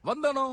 வந்தனோ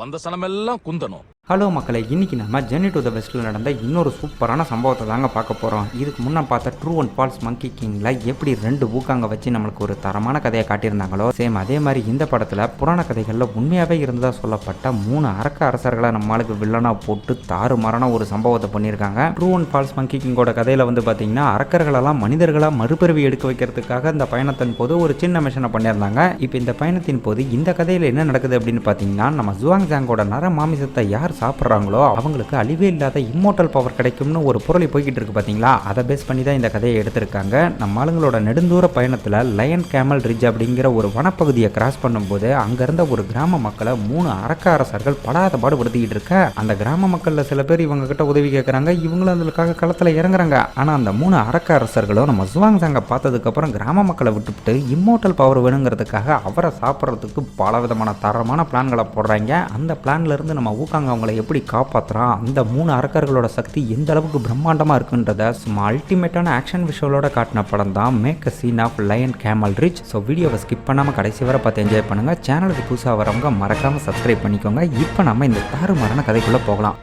வந்த சனமெல்லாம் குந்தணும். ஹலோ மக்களை, இன்னைக்கு நம்ம ஜெர்னி டு த வெஸ்ட்டில் நடந்த இன்னொரு சூப்பரான சம்பவத்தை தாங்க பார்க்க போகிறோம். இதுக்கு முன்னே பார்த்த ட்ரூ அண்ட் ஃபால்ஸ் மங்கி கிங்கில் எப்படி 2 ஊக்காங்க வச்சு நம்மளுக்கு ஒரு தரமான கதையை காட்டியிருந்தாங்களோ, சேம் அதே மாதிரி இந்த படத்தில் புராண கதைகளில் உண்மையாகவே இருந்ததாக சொல்லப்பட்ட 3 அரக்க அரசர்களை நம்மளுக்கு வில்லனாக போட்டு தாறுமாறான ஒரு சம்பவத்தை பண்ணியிருக்காங்க. ட்ரூ அண்ட் ஃபால்ஸ் மங்கி கிங்கோட கதையில் வந்து பார்த்தீங்கன்னா, அரக்கர்களெல்லாம் மனிதர்களாக மறுபிறவி எடுக்க வைக்கிறதுக்காக இந்த பயணத்தின் போது ஒரு சின்ன மிஷனை பண்ணியிருந்தாங்க. இப்போ இந்த பயணத்தின் போது இந்த கதையில் என்ன நடக்குது அப்படின்னு பார்த்தீங்கன்னா, நம்ம ஜுவாங் ஜாங்கோட நர மாமிசத்தை யார் சாப்பிட்றாங்களோ அவங்களுக்கு அழிவே இல்லாத இம்மோட்டல் பவர் கிடைக்கும்னு ஒரு பொருளை போய்கிட்டு இருக்கு பார்த்தீங்களா. அதை பேஸ் பண்ணி தான் இந்த கதையை எடுத்திருக்காங்க. நம்ம ஆளுங்களோட நெடுந்தூர பயணத்தில் லயன் கேமல் ரிட்ஜ் அப்படிங்கிற ஒரு வனப்பகுதியை கிராஸ் பண்ணும்போது அங்க இருந்த ஒரு கிராம மக்களை 3 அரக்க அரசர்கள் படாத பாடுபடுத்திக்கிட்டு இருக்க, அந்த கிராம மக்கள்ல சில பேர் இவங்க கிட்ட உதவி கேட்கறாங்க, இவங்களும் அதுக்காக களத்துல இறங்குறாங்க. ஆனா அந்த 3 அரக்க அரசர்களும் நம்ம ஜுவாங் ஜாங்க பார்த்ததுக்கு அப்புறம் கிராம மக்களை விட்டுவிட்டு இம்மோட்டல் பவர் வேணுங்கிறதுக்காக அவரை சாப்பிட்றதுக்கு பல விதமான தரமான பிளான்களை போடுறாங்க. அந்த பிளான்ல இருந்து நம்ம ஊக்காங்க அவங்களை எப்படி காப்பாற்றுறான், அந்த 3 அரக்கர்களோட சக்தி எந்த அளவுக்கு பிரம்மாண்டமாக இருக்குன்றத சும்மா அல்டிமேட்டான ஆக்ஷன் விஷுவலோட காட்டின படம் தான் make a scene of lion camel ridge. So வீடியோவை ஸ்கிப் பண்ணாமல் கடைசி வரை பார்த்து என்ஜாய் பண்ணுங்க. சேனலுக்கு புதுசாக வரவங்க மறக்காமல் சப்ஸ்கிரைப் பண்ணிக்கோங்க. இப்போ நம்ம இந்த தாறுமாறான கதைக்குள்ளே போகலாம்.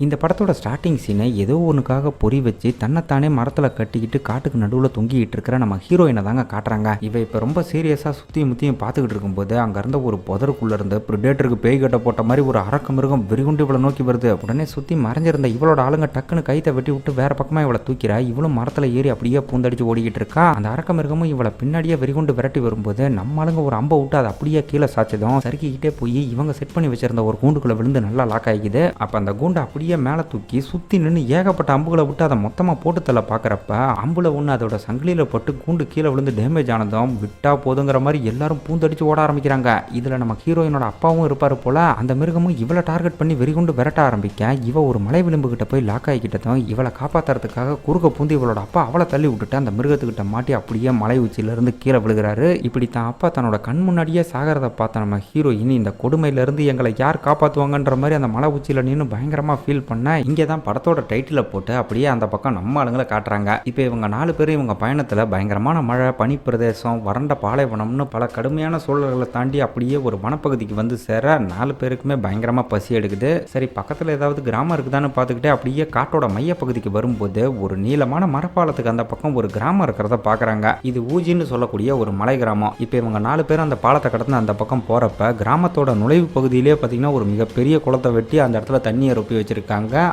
இந்த படத்தோட ஸ்டார்டிங் சீனை ஏதோ ஒன்றுக்காக பொறி வச்சு தன்னைத்தானே மரத்தில் கட்டிக்கிட்டு காட்டுக்கு நடுவில் தொங்கிக்கிட்டு இருக்கிற நம்ம ஹீரோயினை தாங்க காட்டுறாங்க. இவ இப்போ ரொம்ப சீரியஸாக சுற்றியும் முத்தியும் பார்த்துக்கிட்டு இருக்கும்போது அங்கே இருந்த ஒரு புதருக்குள்ளே இருந்து ப்ரிடேட்டருக்கு பேய் கட்ட போட்ட மாதிரி ஒரு அரக்க மிருகம் வெறிகுண்டு இவளை நோக்கி வருது. உடனே சுற்றி மறைஞ்சிருந்த இவளோட ஆளுங்க டக்குன்னு கைத்தை வெட்டி விட்டு வேற பக்கமாக இவளை தூக்கிறா. இவளும் மரத்தில் ஏறி அப்படியே பூந்தடிச்சு ஓடிக்கிட்டு இருக்கா. அந்த அரக்க மிருகமும் இவளை பின்னாடியே வெறிகுண்டு விரட்டி வரும்போது நம்ம ஆளுங்க ஒரு அம்பை விட்டு அதை அப்படியே கீழே சாய்ச்சதும் சறுக்கிக்கிட்டே போய் இவங்க செட் பண்ணி வச்சிருந்த ஒரு கூண்டுக்குள்ளே விழுந்து நல்லா லாக் ஆகிக்குது. அப்போ அந்த கூண்டு அப்படியே மேலே தூக்கி சுற்றி நின்று ஏகப்பட்ட அம்புகளை விட்டு அதை மொத்தமாக போட்டு தள்ள பார்க்குறப்ப அம்புல ஒன்று அதோட சங்கிலியில் பட்டு கூண்டு கீழே விழுந்து டேமேஜ் ஆனதும் விட்டா போதுங்கிற மாதிரி எல்லாரும் பூந்தடிச்சு ஓட ஆரம்பிக்கிறாங்க. இதில் நம்ம ஹீரோயினோட அப்பாவும் இருப்பார் போல. அந்த மிருகமும் இவளை டார்கெட் பண்ணி வெறிகுண்டு விரட்ட ஆரம்பிக்க இவ ஒரு மலை விளிம்பு கிட்ட போய் லாக் ஆகிக்கிட்டதும் இவளை காப்பாற்றுறதுக்காக குறுக்க பூந்து இவளோட அப்பா அவளை தள்ளி விட்டுட்டு அந்த மிருகத்துக்கிட்ட மாட்டி அப்படியே மலை உச்சியிலிருந்து கீழே விழுகிறாரு. இப்படி தான் அப்பா தன்னோட கண் முன்னாடியே சாகிறத பார்த்த நம்ம ஹீரோயின் இந்த கொடுமையிலிருந்து எங்களை யார் காப்பாற்றுவாங்கன்ற மாதிரி அந்த மலை உச்சியில் நின்று பயங்கரமாக ஃபீல் பண்ண இங்கே தான் படத்தோட டைட்டிலை போட்டு அப்படியே அந்த பக்கம் நம்ம ஆளுங்களை காட்டுறாங்க. இப்போ இவங்க 4 பேரும் இவங்க பயணத்தில் பயங்கரமான மழை, பனி பிரதேசம், வறண்ட பாலைவனம்னு பல கடுமையான சூழல்களை தாண்டி அப்படியே ஒரு வனப்பகுதிக்கு வந்து சேர 4 பேருக்குமே பயங்கரமாக பசி எடுக்குது. சரி, பக்கத்தில் ஏதாவது கிராமம் இருக்குதான்னு பார்த்துக்கிட்டே அப்படியே காட்டோட மைய பகுதிக்கு வரும்போது ஒரு நீளமான மரப்பாலத்துக்கு அந்த பக்கம் ஒரு கிராமம் இருக்கிறத பார்க்குறாங்க. இது ஊஜின்னு சொல்லக்கூடிய ஒரு மலை கிராமம். இப்போ இவங்க 4 பேரும் அந்த பாலத்தை கடந்து அந்த பக்கம் போகிறப்ப கிராமத்தோட நுழைவு பகுதியிலே பார்த்தீங்கன்னா ஒரு மிகப்பெரிய குளத்தை வெட்டி அந்த இடத்துல தண்ணியை ரொப்பி வச்சிருக்காங்க.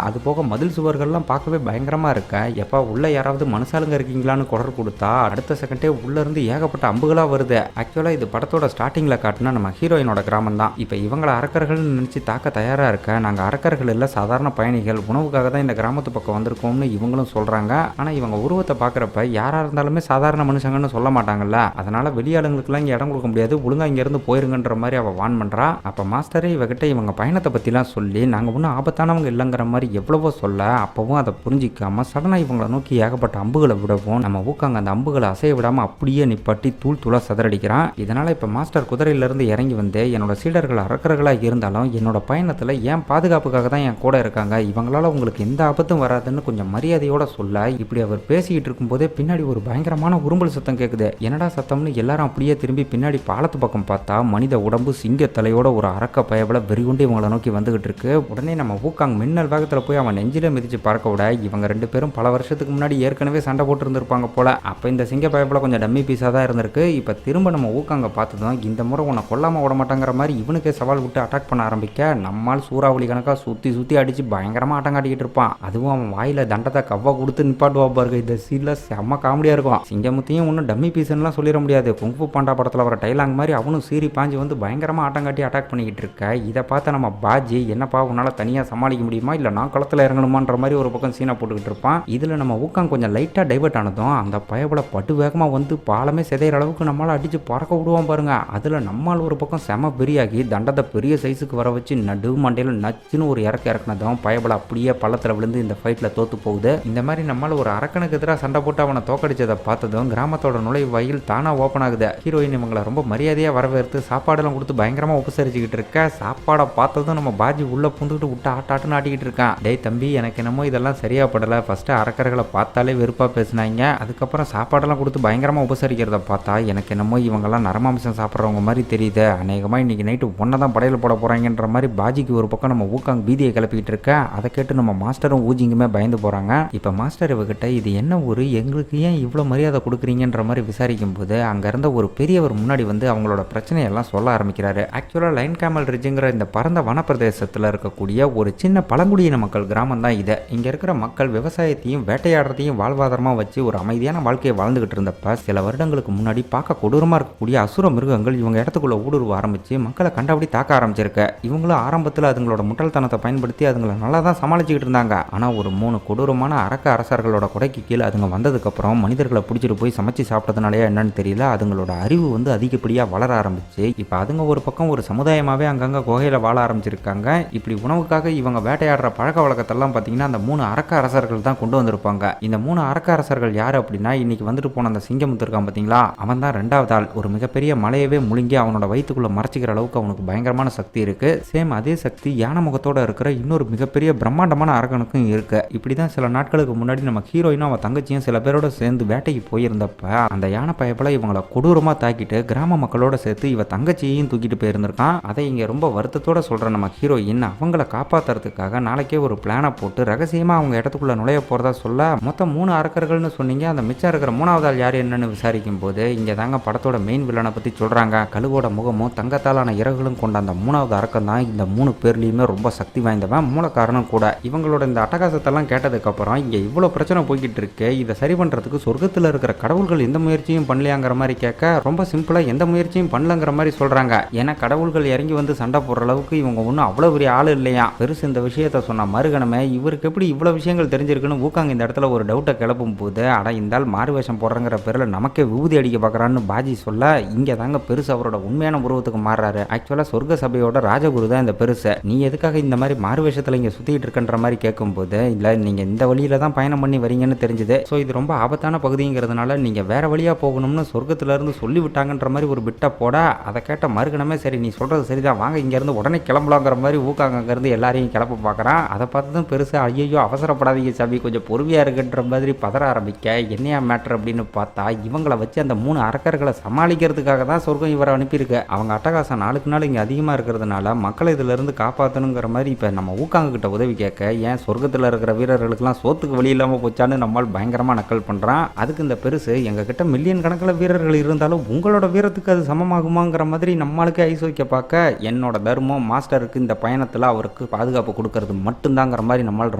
அது போக மதில் சுவர்கள்லாம் பார்க்கவே பயங்கரமா இருக்க, எப்பா உள்ள யாராவது மனுஷாளுங்க இருக்கீங்களான்னு குரல் கொடுத்தா அடுத்த செகண்டே உள்ள இருந்து ஏகப்பட்ட அம்புகளா வருது. ஆக்சுவலா இது படத்தோட ஸ்டார்டிங்ல காட்டினா நம்ம ஹீரோயினோட கிராமம் தான். இப்போ இவங்களை அரக்கர்கள் நினைச்சு தாக்க தயாரா இருக்க, நாங்க அரக்கர்கள் இல்ல சாதாரண பயணிகள், உணவுக்காக தான் இந்த கிராமத்து பக்கம் வந்திருக்கோம்னு இவங்களும் சொல்றாங்க. ஆனா இவங்க உருவத்தை பாக்குறப்ப யாரா இருந்தாலுமே சாதாரண மனுஷங்கன்னு சொல்ல மாட்டாங்கல்ல, அதனால வெளியாளுங்களுக்குலாம் இங்க இடம் கொடுக்க முடியாது, ஒழுங்கா இங்க இருந்து போயிருங்கன்ற மாதிரி அவ வான் பண்றா. அப்ப மாஸ்டரே இவகிட்ட இவங்க பயணத்தை பத்திலாம் சொல்லி நாங்க ஒன்னும் ஆபத்தானவங்க இல்லைங்கிற மாதிரி எவ்வளவோ சொல்ல, அப்பவும் அதை புரிஞ்சிக்காம சடனா இவங்களை நோக்கி ஏகப்பட்ட அம்புகளை விடவும் நம்ம ஊக்காங்க அந்த அம்புகளை அசைய விடாம அப்படியே நிப்பாட்டி தூள் தூளா சதறடிக்கிறான். இதனால இப்ப மாஸ்டர் குதிரையிலிருந்து இறங்கி வந்து என்னோட சீடர்கள் அரக்கர்களா இருந்தாலும் என்னோட பயணத்துல ஏன் பாதுகாப்புக்காக தான் என் கூட இருக்காங்க, இவங்களால உங்களுக்கு எந்த ஆபத்தும் வராதுன்னு கொஞ்சம் மரியாதையோட சொல்ல, இப்படி அவர் பேசிக்கிட்டு இருக்கும் போதே பின்னாடி ஒரு பயங்கரமான உரும்பல் சத்தம் கேட்குது. என்னடா சத்தம்னு எல்லாரும் அப்படியே திரும்பி பின்னாடி பாலத்து பக்கம் பார்த்தா மனித உடம்பு சிங்க தலையோட ஒரு அரக்க பயபல வெறிகுண்டு இவங்களை நோக்கி வந்துகிட்டு இருக்கு. உடனே நம்ம ஊக்காங் மின்னல் வேகத்துல போய் அவன் நெஞ்சில மிதிச்சு பார்க்க விட, இவங்க 2 பேரும் பல வருஷத்துக்கு முன்னாடி ஏற்கனவே சண்டை போட்டு இருந்திருப்பாங்க போல. அப்ப இந்த சிங்க பயப்பல கொஞ்சம் டம்மி பீஸா தான் இருந்திருக்கு. இப்ப திரும்ப நம்ம ஊக்காங்க பார்த்ததும் இந்த முறை உன்னை கொல்லாம விட மாட்டாங்கிற மாதிரி இவனுக்கே சவால் விட்டு அட்டாக் பண்ண ஆரம்பிக்க, நம்மால் சூறாவளி கணக்கா சுத்தி அடிச்சு பயங்கரமா ஆட்டம் காட்டிக்கிட்டு இருப்பான். அதுவும் அவன் வாயில தண்டத்தை கவ்வா கொடுத்து நிப்பாட்டுவா பாருங்க. இந்த சீன்ல செம்ம காமெடியா இருக்கும். சிங்கமுத்தையும் ஒன்னும் டம்மி பீஸ்லாம் சொல்லிட முடியாது. குங்ஃபு பாண்டா படத்துல வர டைலாங் மாதிரி அவனும் சீறி பாஞ்சு வந்து பயங்கரமா ஆட்டம் காட்டி அட்டாக் பண்ணிக்கிட்டு இருக்க. இதை பார்த்த நம்ம பாஜி என்னப்பா உன்னால தனியா சமாளிக்க முடியுமா, இல்ல நான் களத்துல இறங்கணுமான்ற மாதிரி ஒரு பக்கம் சீனா போட்டுக்கிட்டு இருப்பான். இதுல நம்ம ஊக்காங் கொஞ்சம் லைட்டா டைவர்ட் ஆனதும் அந்த பயபல பட்டு வேகமா வந்து பாலமே சிதைற அளவுக்கு நம்மளால அடிச்சு பறக்க விடுவான் பாருங்க. அதுல நம்மால் ஒரு பக்கம் செம பெரியாகி தண்டத்தை பெரிய சைஸுக்கு வர வச்சு நடு மண்டையில நச்சுன்னு ஒரு இறக்குனதும் பயபல அப்படியே பள்ளத்துல விழுந்து இந்த ஃபைட்ல தோத்து போகுது. இந்த மாதிரி நம்மளால ஒரு அரக்கனுக்கு எதிராக சண்டை போட்டு அவனை தோக்கடிச்சதை பார்த்ததும் கிராமத்தோட நுழைவு வாயில் தானா ஓப்பன் ஆகுது. ஹீரோயின் இவங்களை ரொம்ப மரியாதையா வரவேற்று சாப்பாடெல்லாம் கொடுத்து பயங்கரமா உபசரிச்சுக்கிட்டு இருக்க. சாப்பாடை பார்த்ததும் நம்ம பாஜி உள்ள புந்துக்கிட்டு விட்டு ஆட்டாட்டுன்னு ஆட்டிக்கிட்டு காட்டிக்கிட்டு இருக்கான். டேய் தம்பி, எனக்கு என்னமோ இதெல்லாம் சரியா படல. ஃபர்ஸ்ட் அரக்கர்களை பார்த்தாலே வெறுப்பா பேசினாங்க, அதுக்கப்புறம் சாப்பாடெல்லாம் கொடுத்து பயங்கரமா உபசரிக்கிறத பார்த்தா எனக்கு என்னமோ இவங்கெல்லாம் நரமாம்சம் சாப்பிட்றவங்க மாதிரி தெரியுது. அநேகமா இன்னைக்கு நைட்டு ஒன்றை தான் படையில போட போறாங்கன்ற மாதிரி பாஜிக்கு ஒரு பக்கம் நம்ம ஊக்காங் பீதியை கிளப்பிக்கிட்டு இருக்க. அதை கேட்டு நம்ம மாஸ்டரும் ஊஜிங்குமே பயந்து போறாங்க. இப்ப மாஸ்டர் இவகிட்ட இது என்ன ஊரு, எங்களுக்கு ஏன் இவ்வளவு மரியாதை கொடுக்குறீங்கன்ற மாதிரி விசாரிக்கும் போது அங்க இருந்த ஒரு பெரியவர் முன்னாடி வந்து அவங்களோட பிரச்சனையெல்லாம் சொல்ல ஆரம்பிக்கிறாரு. ஆக்சுவலா லைன் கேமல் ரிட்ஜுங்கிற இந்த பரந்த வனப்பிரதேசத்துல இருக்கக்கூடிய ஒரு சின்ன பழங்குடியின மக்கள் கிராமம் தான் இது. இங்க இருக்கிற மக்கள் விவசாயத்தையும் வேட்டையாடுறதையும் வாழ்வாதாரமா வச்சு ஒரு அமைதியான வாழ்க்கையை வாழ்ந்துகிட்டு இருந்தப்ப சில வருடங்களுக்கு முன்னாடி பார்க்க கொடூரமா இருக்கக்கூடிய அசுர மிருகங்கள் இவங்க இடத்துக்குள்ள ஊடுருவ ஆரம்பிச்சு மக்களை கண்டபடி தாக்க ஆரம்பிச்சிருக்க. இவங்களும் ஆரம்பத்தில் அதுங்களோட முட்டாள்தனத்தை பயன்படுத்தி அதுங்களை நல்லா தான் சமாளிச்சுக்கிட்டு இருந்தாங்க. ஆனா ஒரு 3 கொடூரமான அரக்க அரசர்களோட கொடைக்கு கீழே அதுங்க வந்ததுக்கு அப்புறம் மனிதர்களை பிடிச்சிட்டு போய் சமைச்சு சாப்பிட்டதுனாலயா என்னன்னு தெரியல, அதுங்களோட அறிவு வந்து அதிகப்படியா வளர ஆரம்பிச்சு இப்ப அதுங்க ஒரு பக்கம் ஒரு சமுதாயமாவே அங்கங்க குகையில வாழ ஆரம்பிச்சிருக்காங்க. இப்படி உணவுக்காக இவங்க வேட்டையாடுற பழக்க வழக்கத்தெல்லாம் பாத்தீங்கன்னா அந்த 3 அரக்க அரசர்கள் தான் கொண்டு வந்திருப்பாங்க. இந்த 3 அரக்க அரசர்கள் யாரு அப்படின்னா, இன்னைக்கு வந்துட்டு போன அந்த சிங்கமுத்து இருக்கான் பாத்தீங்களா, அவன் தான் 2வது ஆள். ஒரு மிகப்பெரிய மலையவே முழுங்கி அவனோட வயிற்றுக்குள்ள மறைச்சிக்கிற அளவுக்கு அவனுக்கு பயங்கரமான சக்தி இருக்கு. சேம் அதே சக்தி யானை முகத்தோட இருக்கிற இன்னொரு மிகப்பெரிய பிரம்மாண்டமான அரக்கனுக்கும் இருக்கு. இப்படிதான் சில நாட்களுக்கு முன்னாடி நம்ம ஹீரோயினும் அவன் தங்கச்சியும் சில பேரோட சேர்ந்து வேட்டைக்கு போயிருந்தப்ப அந்த யானை பயப்பல இவங்களை கொடூரமா தாக்கிட்டு கிராம மக்களோட சேர்த்து இவ தங்கச்சியையும் தூக்கிட்டு போயிருந்திருக்கான். அதை இங்க ரொம்ப வருத்தத்தோட சொல்ற நம்ம ஹீரோயின் அவங்கள காப்பாத்துறதுக்காக நாளைக்கே ஒரு பிளானை போட்டு ரகசியமா அவங்க இடத்துக்குள்ள நுழைய போறதா சொல்ல, மொத்தம் 3 அரக்கர்கள்னு சொன்னீங்க, அந்த மிச்சம் இருக்கிற 3வது ஆள் யாரு என்னன்னு விசாரிக்கும் போது இங்க தாங்க படத்தோட மெயின் வில்லனை பத்தி சொல்றாங்க. கழுவோட முகமும் தங்கத்தாலான இறகுகளும் கொண்ட அந்த 3வது அரக்கன் தான் இந்த 3 பேர்லயுமே ரொம்ப சக்தி வாய்ந்தவன், மூல காரணம் கூட. இவங்களோட இந்த அட்டகாசத்தெல்லாம் கேட்டதுக்கு அப்புறம் இங்க இவ்வளவு பிரச்சனை போய்கிட்டு இருக்கு, இதை சரி பண்றதுக்கு சொர்க்கத்துல இருக்கிற கடவுள்கள் எந்த முயற்சியும் பண்ணலையாங்கிற மாதிரி கேட்க, ரொம்ப சிம்பிளா எந்த முயற்சியும் பண்ணலங்கிற மாதிரி சொல்றாங்க. ஏன்னா கடவுள்கள் இறங்கி வந்து சண்டை போடுற அளவுக்கு இவங்க ஒன்றும் அவ்வளவு பெரிய ஆளு இல்லையா. பெருசு இந்த விஷயத்த சொன்ன மறுகணமே இவருக்கு எப்படி இவ்வளவு விஷயங்கள் தெரிஞ்சிருக்குன்னு ஊக்காங்க இந்த இடத்துல ஒரு டவுட்டை கிளப்பும் போது, அட இந்தால் மாறு வேஷம் போடுறங்கிற பேர்ல நமக்கே விபூதி அடிக்க பாக்குறான்னு பாஜி சொல்ல, இங்க தாங்க பெருசு அவரோட உண்மையான உருவத்துக்கு மாறுறாரு. ஆக்சுவலா சொர்க்க சபையோட ராஜகுரு தான் இந்த பெருசு. நீ எதுக்காக இந்த மாதிரி மாறு வேஷத்துல இங்க சுத்திட்டு இருக்கன்ற மாதிரி கேட்கும் போது, இல்ல நீங்க இந்த வழியில தான் பயணம் பண்ணி வரீங்கன்னு தெரிஞ்சது, சோ இது ரொம்ப ஆபத்தான பகுதிங்கிறதுனால நீங்க வேற வழியா போகணும்னு சொர்க்கத்துல இருந்து சொல்லி விட்டாங்கன்ற மாதிரி ஒரு பிட்ட போட, அதை கேட்ட மறுகணமே சரி நீ சொல்றது சரிதான், வாங்க இங்க இருந்து உடனே கிளம்பலாங்கிற மாதிரி ஊக்காங்க அங்க இருந்து எல்லாரையும் கிளப்ப பாக்குறான். அதை பார்த்ததும் பெருசு ஐயோ அவசரப்படாதீங்க சபி, கொஞ்சம் பொறுமையா இருக்குன்ற மாதிரி பதற ஆரம்பிக்க, என்னையா மேட்டர் அப்படின்னு பார்த்தா இவங்களை வச்சு அந்த 3 அரக்கர்களை சமாளிக்கிறதுக்காக தான் சொர்க்கம் இவரை அனுப்பியிருக்கு. அவங்க அட்டகாசம் நாளுக்கு நாள் இங்க அதிகமா இருக்கிறதுனால மக்களை இதுல இருந்து காப்பாற்றணுங்கிற மாதிரி இப்ப நம்ம ஊக்காங்க கிட்ட உதவி கேட்க, ஏன் சொர்க்கத்துல இருக்கிற வீரர்களுக்கெல்லாம் சோத்துக்கு வழி இல்லாம போச்சான்னு நம்மால் பயங்கரமா நக்கல் பண்றான். அதுக்கு இந்த பெருசு, எங்க கிட்ட மில்லியன் கணக்கில் வீரர்கள் இருந்தாலும் உங்களோட வீரத்துக்கு அது சமமாகுமாங்கிற மாதிரி நம்மளுக்கு ஐஸ் வைக்க பார்க்க, என்னோட தர்மம் மாஸ்டருக்கு இந்த பயணத்துல அவருக்கு பாதுகாப்பு கொடுக்கறது மட்டும்தாங்கிற மாதிரி நம்மளால்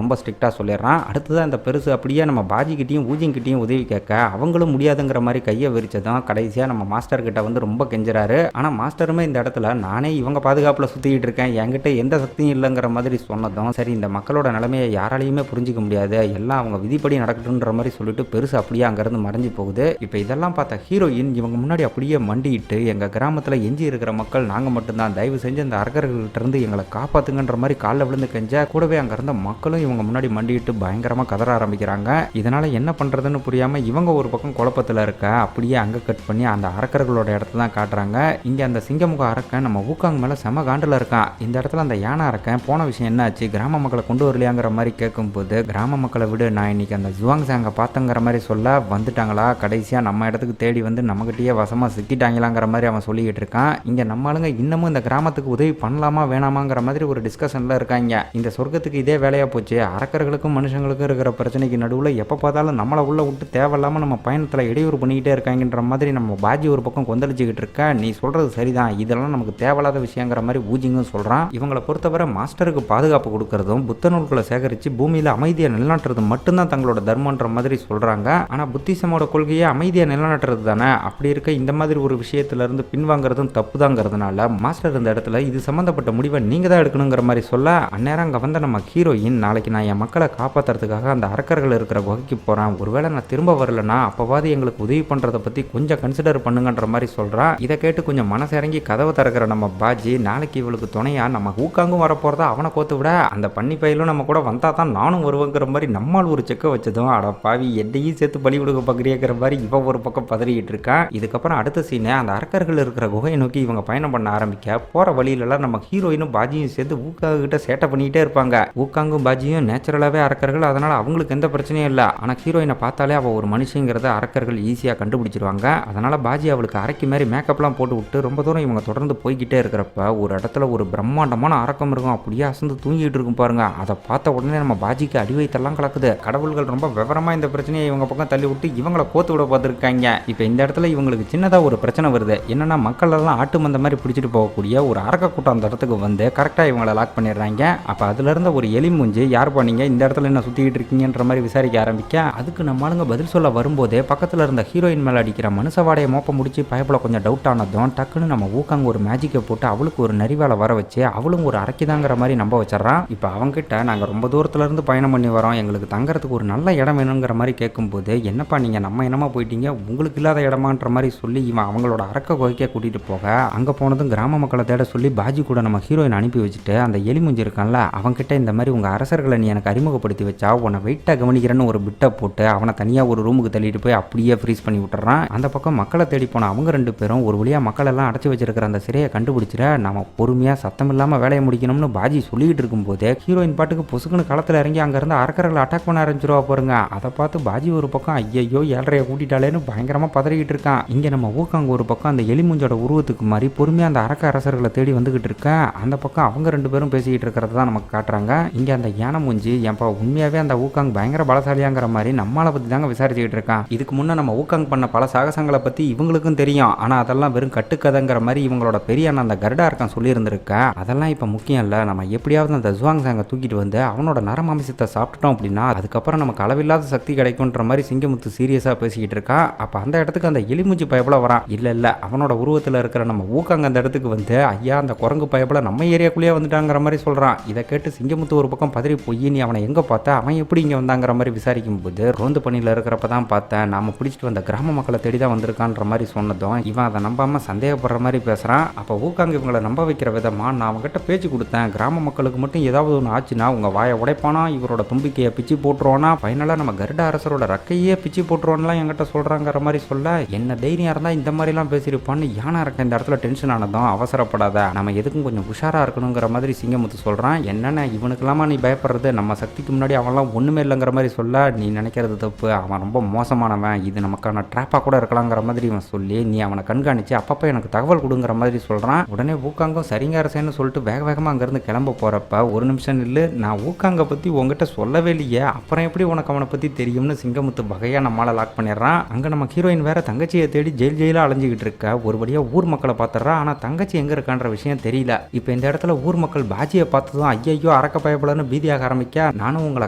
ரொம்ப ஸ்ட்ரிக்டா சொல்லிடுறான். அடுத்ததான் இந்த பெருசு அப்படியே நம்ம பாஜிக்கிட்டையும் ஊஜிங்கிட்டையும் உதவி கேட்க, அவங்களும் முடியாதுங்கிற மாதிரி கையை விரிச்சதும் கடைசியா நம்ம மாஸ்டர் கிட்ட வந்து ரொம்ப கெஞ்சுறாரு. ஆனா மாஸ்டருமே இந்த இடத்துல நானே இவங்க பாதுகாப்புல சுத்திக்கிட்டு இருக்கேன், என்கிட்ட எந்த சக்தியும் இல்லைங்கிற மாதிரி சொன்னதும், சரி இந்த மக்களோட நிலைமையை யாராலையுமே புரிஞ்சிக்க முடியாது, எல்லாம் அவங்க விதிப்படி நடக்கட்டுன்ற மாதிரி சொல்லிட்டு பெருசு அப்படியே அங்கிருந்து மறைஞ்சு போகுது. இப்ப இதெல்லாம் பார்த்த ஹீரோயின் இவங்க முன்னாடி அப்படியே மண்டிட்டு, எங்க கிராமத்துல எஞ்சி இருக்கிற மக்கள் நாங்க மட்டும்தான், தயவு செஞ்சு அந்த அரக்கர்கள்ட்ட இருந்து எங்களை காப்பாத்துங்கன்ற மாதிரி காலில் விழுந்து கெஞ்ச, கூடவே அங்க இருந்த மக்களும் இவங்க முன்னாடி மண்டிட்டு பயங்கரமா கதற ஆரம்பிக்கிறாங்க. இதனால என்ன பண்றதுன்னு புரியாம இவங்க ஒரு பக்கம் குழப்பத்துல இருக்க, அப்படியே அங்க கட் பண்ணி அந்த அரக்கர்களோட இடத்த தான் காட்டுறாங்க. இங்க அந்த சிங்கமுக அரக்கன் நம்ம ஊக்காங்க மேல செம காண்டில் இருக்கான். இந்த இடத்துல அந்த யானை அரக்கன் போன விஷயம் என்னாச்சு, கிராம மக்களை கொண்டு வரலையாங்கிற மாதிரி கேட்கும் போது, கிராம மக்களை விடு, நான் இன்னைக்கு அந்த ஜுவாங் சாங்க பார்த்தங்கிற மாதிரி சொல்ல, வந்துட்டாங்களா கடைசியா நம்ம இடத்துக்கு தேடி வந்து நம்மகிட்டயே வசமா சிக்கிட்டாங்களாங்கிற மாதிரி அவன் சொல்லிக்கிட்டு இருக்கான். இங்க நம்ம ஆளுங்க இன்னமும் இந்த கிராமத்துக்கு உதவி பண்ணலாமா வேணாமாங்கிற மாதிரி ஒரு டிஸ்கஷன்ல இருக்காங்க. இந்த சொர்க்கத்துக்கு இதே வேலையா போச்சு, அரக்கர்களுக்கும் மனுஷங்களுக்கும் இருக்கிற பிரச்சனைக்கு நடுவில் எப்போ பார்த்தாலும் நம்மளை உள்ள விட்டு தேவையில்லாம நம்ம பயணத்தில் இடையூறு பண்ணிக்கிட்டே இருக்காங்கன்ற மாதிரி நம்ம பாஜி ஒரு பக்கம் கொந்தளிச்சுக்கிட்டு இருக்க, நீ சொல்றது சரிதான், இதெல்லாம் நமக்கு தேவையில்லாத விஷயங்கிற மாதிரி ஊஜிங்கும் சொல்றான். இவங்களை பொறுத்தவரை மாஸ்டருக்கு பாதுகாப்பு கொடுக்கறதும் புத்த நூல்களை சேகரித்து பூமியில் அமைதியை நிலநாட்டுறது மட்டும்தான் தங்களோட தர்மன்ற மாதிரி சொல்றாங்க. ஆனா புத்திசமோட கொள்கையை அமைதியை நிலநாட்டுறது தானே, அப்படி இருக்க இந்த மாதிரி ஒரு விஷயத்துல இருந்து பின்வாங்கிறதும் தப்பு தாங்கிறதுனால மாஸ்டர் இந்த இடத்துல இது சம்பந்தப்பட்ட முடிவை நீங்க தான் எடுக்கணுங்கிற மாதிரி சொல்ல, அந்நேரம் அங்க வந்த நம்ம ஹீரோயின், நாளைக்கு நான் என் மக்களை காப்பாத்துறதுக்காக அந்த அரக்கர்கள் இருக்கிற குகைக்கு போறேன், ஒருவேளை நான் திரும்ப வரலன்னா அப்பவாது எங்களுக்கு உதவி பண்றதை பத்தி கொஞ்சம் கன்சிடர் பண்ணுங்கன்ற மாதிரி சொல்றான். இதை கேட்டு கொஞ்சம் மனசு இறங்கி கதவை திறக்கிற நம்ம பாஜி, நாளைக்கு இவளுக்கு துணையா நம்ம ஊக்காங்கும் வரப்போறதா அவனை கோத்து விட, அந்த பண்ணி பயிலும் நம்ம கூட வந்தா தான் நானும் வருவேங்கிற மாதிரி நம்மால் ஒரு செக்க வச்சதும், அட பாவி எட்டையும் சேர்த்து பலி கொடுக்க பக்கிறியங்கிற மாதிரி இவ ஒரு பக்கம் பதறிக்கிட்டு இருக்கான். இதுக்கப்புறம் அடுத்த சீனு அந்த அரக்கர்கள் இருக்கிற குகையை நோக்கி இவங்க பயணம் பண்ண ஆரம்பிக்க, போற வழியிலலாம் நம்ம ஹீரோயினும் பாஜியும் சேர்ந்து ஊக்காக கிட்ட சேட்டை பண்ணிட்டு பண்ணிக்கிட்டே இருப்பாங்க. ஊக்காங்கும் பாஜியும் நேச்சுரலாவே அரக்கர்கள், அதனால அவங்களுக்கு எந்த பிரச்சனையும் இல்லை. ஆனால் ஹீரோயினை பார்த்தாலே அவள் ஒரு மனுஷங்கிறத அரக்கர்கள் ஈஸியாக கண்டுபிடிச்சிருவாங்க. அதனால பாஜி அவளுக்கு அரைக்கி மாதிரி மேக்கப்லாம் போட்டு விட்டு ரொம்ப தூரம் இவங்க தொடர்ந்து போய்கிட்டே இருக்கிறப்ப ஒரு இடத்துல ஒரு பிரம்மாண்டமான அரக்கம் இருக்கும். அப்படியே அசந்து தூங்கிட்டு இருக்கும் பாருங்க. அதை பார்த்த உடனே நம்ம பாஜிக்கு அடி வைத்தெல்லாம் கலக்குது. கடவுள்கள் ரொம்ப விவரமா இந்த பிரச்சனையை இவங்க பக்கம் தள்ளி விட்டு இவங்களை கோத்து விட பார்த்துருக்காங்க. இப்போ இந்த இடத்துல இவங்களுக்கு சின்னதாக ஒரு பிரச்சனை வருது. என்னன்னா மக்கள் எல்லாம் ஆட்டு மந்த மாதிரி பிடிச்சிட்டு போகக்கூடிய ஒரு அரக்க கூட்டம் அந்த இடத்துக்கு வந்து கரெக்டாக இவங்களை லாக் பண்ணிடுறாங்க. அப்போ அதுல இருந்த ஒரு எலி மூஞ்சி யார் பண்ணீங்க, இந்த இடத்துல என்ன சுத்திக்கிட்டு இருக்கீங்கன்ற மாதிரி விசாரிக்க ஆரம்பிக்க அதுக்கு நம்மளுங்க பதில் சொல்ல வரும்போதே பக்கத்தில் இருந்த ஹீரோயின் மேலே அடிக்கிற மனுஷவாடையை மோப்ப முடிச்சு பயப்பட கொஞ்சம் டவுட் ஆனதும் டக்குன்னு நம்ம ஊக்காங்க ஒரு மேஜிக்கை போட்டு அவளுக்கு ஒரு நரிவாலை வர வச்சு அவளும் ஒரு அரக்கிதாங்கிற மாதிரி நம்ப வச்சிடறான். இப்போ அவங்ககிட்ட நாங்கள் ரொம்ப தூரத்துல இருந்து பயணம் பண்ணி வரோம், எங்களுக்கு தங்கறதுக்கு ஒரு நல்ல இடம் வேணுங்கிற மாதிரி கேட்கும்போது என்னப்பா நீங்க நம்ம என்னமா போயிட்டீங்க, உங்களுக்கு இல்லாத இடமான்ற மாதிரி சொல்லி இவன் அவங்களோட அரக்க குகைக்கே கூட்டிட்டு போக அங்க போனதும் கிராம மக்களை தேட சொல்லி பாஜி கூட நம்ம ஹீரோயின் அனுப்பி வச்சுட்டு அந்த எலி மூஞ்சி இருக்கான்ல அவன்கிட்ட இந்த மாதிரி உங்க அரசர்களை நீ எனக்கு அறிமுகப்படுத்தி வச்சா உன்னை வெயிட்டா கவனிக்கிறேன்னு ஒரு பிட்டை போட்டு அவனை தனியா ஒரு ரூமுக்கு தள்ளிட்டு போய் அப்படியே ஃப்ரீஸ் பண்ணி விட்டுறான். அந்த பக்கம் மக்களை தேடி போன அவங்க ரெண்டு பேரும் ஒரு வழியா மக்கள் எல்லாம் அடைச்சி வச்சிருக்கிற அந்த சிறையை கண்டுபிடிச்சிட நம்ம பொறுமையா சத்தம் இல்லாம வேலையை முடிக்கணும்னு பாஜி சொல்லிட்டு இருக்கும் போதே ஹீரோயின் பாட்டுக்கு பொசுக்குன்னு களத்துல இறங்கி அங்க இருந்து அரக்கர்களை அட்டாக் பண்ண ஆரம்பிச்சிருவா பாருங்க. அதை பார்த்து பாஜி ஒரு பக்கம் ஐயையோ ஏழரையை கூட்டிட்டாலேன்னு பயங்கரமா பதறிக்கிட்டு இருக்கான். இங்க நம்ம ஊக்காங்க ஒரு பக்கம் அந்த எலிமுஞ்சோட உருவத்துக்கு மாதிரி பொறுமையா அந்த அரக்க அரசர்களை தேடி வந்துகிட்டு இருக்கேன். அந்த பக்கம் அவங்க ரெண்டு பேரும் பேசிக்கிட்டு இருக்கிறத தான் நமக்கு காட்டுறாங்க. இங்க அந்த யானை மூஞ்சி ஏன்பா உண்மையாவே அந்த ஊக்காங் பயங்கர பலசாலியாங்கிற மாதிரி நம்மளை பத்தி தாங்க விசாரிச்சுக்கிட்டு இருக்கான். இதுக்கு முன்ன நம்ம ஊக்காங் பண்ண பல சாகசங்களை பத்தி இவங்களுக்கும் தெரியும். ஆனா அதெல்லாம் வெறும் கட்டுக்கதைங்கிற மாதிரி இவங்களோட பெரிய அண்ணன் அந்த கருடா இருக்கான் சொல்லியிருந்திருக்கேன். அதெல்லாம் இப்ப முக்கியம் இல்ல, நம்ம எப்படியாவது அந்த ஜுவாங் சாங்கை தூக்கிட்டு வந்து அவனோட நரமாமிசத்தை சாப்பிட்டோம் அப்படின்னா அதுக்கப்புறம் நமக்கு அளவில்லாத சக்தி கிடைக்கும்ன்ற மாதிரி சிங்கமுத்து சீரியஸா பேசிக்கிட்டு இருக்கா. அப்ப அந்த இடத்துக்கு அந்த எலிமூஞ்சி பயப்பல வரான். இல்ல அவனோட உருவத்துல இருக்கிற நம்ம ஊக்காங்க அந்த இடத்துக்கு வந்து ஐயா அந்த குரங்கு பயப்பல நம்ம ஏரியாக்குள்ளேயே வந்துட்டாங்கிற மாதிரி சொல்றான். இதை கேட்டு சிங்கமுத்து ஒரு பக்கம் பதறி போய் நீ அவனை எங்க பார்த்த, அவன் எப்படி இங்க வந்தாங்கிற மாதிரி விசாரிக்கும் போது ரோந்து பணியில இருக்கிறப்ப தான் பார்த்தேன், நாம பிடிச்சிட்டு வந்த கிராம மக்களை தேடி தான் வந்திருக்கான்ற மாதிரி சொன்னதும் இவன் அதை நம்பாம சந்தேகப்படுற மாதிரி பேசுறான். அப்ப ஊக்காங்க இவங்களை நம்ப வைக்கிற விதமா நான் அவங்ககிட்ட பேச்சு கொடுத்தேன், கிராம மக்களுக்கு மட்டும் ஏதாவது ஒன்று ஆச்சுன்னா உங்க வாயை உடைப்பானா, இவரோட தும்பிக்கையை பிச்சு போட்டுருவானா, ஃபைனலா நம்ம கருட அரசரோட ரக்கையே பிச்சு போட்டுருவான்லாம் என்கிட்ட சொல்றாங்கிற மாதிரி சொல்ல என்ன தைரியம் இருந்தா இந்த மாதிரிலாம் பேசியிருப்பான்னு யானை இருக்க இந்த இடத்துல டென்ஷன் ஆனதும் அவசரப்படாத நம்ம எதுக்கும் கொஞ்சம் உஷாரா இருக்கணுங்கிற மாதிரி சிங்கமுத்து சொல்றான். என்னென்ன இவனுக்கெல்லாமா நீ பயப்படுறது, நம்ம சக்திக்கு முன்னாடி அவன்லாம் ஒண்ணுமே இல்லைங்கிற மாதிரி சொல்ல நீ நினைக்கிறது தப்பு, அவன் ரொம்ப மோசமானவன், இது நமக்கான ட்ராப்பா கூட இருக்கலாங்கிற மாதிரி இவன் சொல்லி நீ அவனை கண்காணிச்சு அப்பப்போ எனக்கு தகவல் கொடுங்கிற மாதிரி சொல்றான். உடனே ஊக்காங்கும் சரிங்க அரசேன்னு சொல்லிட்டு வேக வேகமா அங்கிருந்து கிளம்ப போறப்ப ஒரு நிமிஷம் இல்லை, நான் ஊக்காங்க பத்தி உங்ககிட்ட சொல்லவே இல்லையே, அப்புறம் எப்படி உனக்கு அவனை பத்தி தெரியும்னு சிங்கமுத்து வகையா நம்மளால லாக் பண்ணிடுறான். அங்க நம்ம ஹீரோயின் வேற தங்கச்சியை தேடி ஜெயிலா அலைஞ்சிக்கிட்டு இருக்க. ஒரு வழியா ஊர் மக்களை பார்த்துறா, ஆனா தங்கச்சி எங்க இருக்கான்ற விஷயம் தெரியல. இப்ப இந்த இடத்துல ஊர் மக்கள் பாஜியை பார்த்ததும் ஐயோ அரக்க பயப்படன்னு பீதியாக ஆரம்பிக்க நானும் உங்களை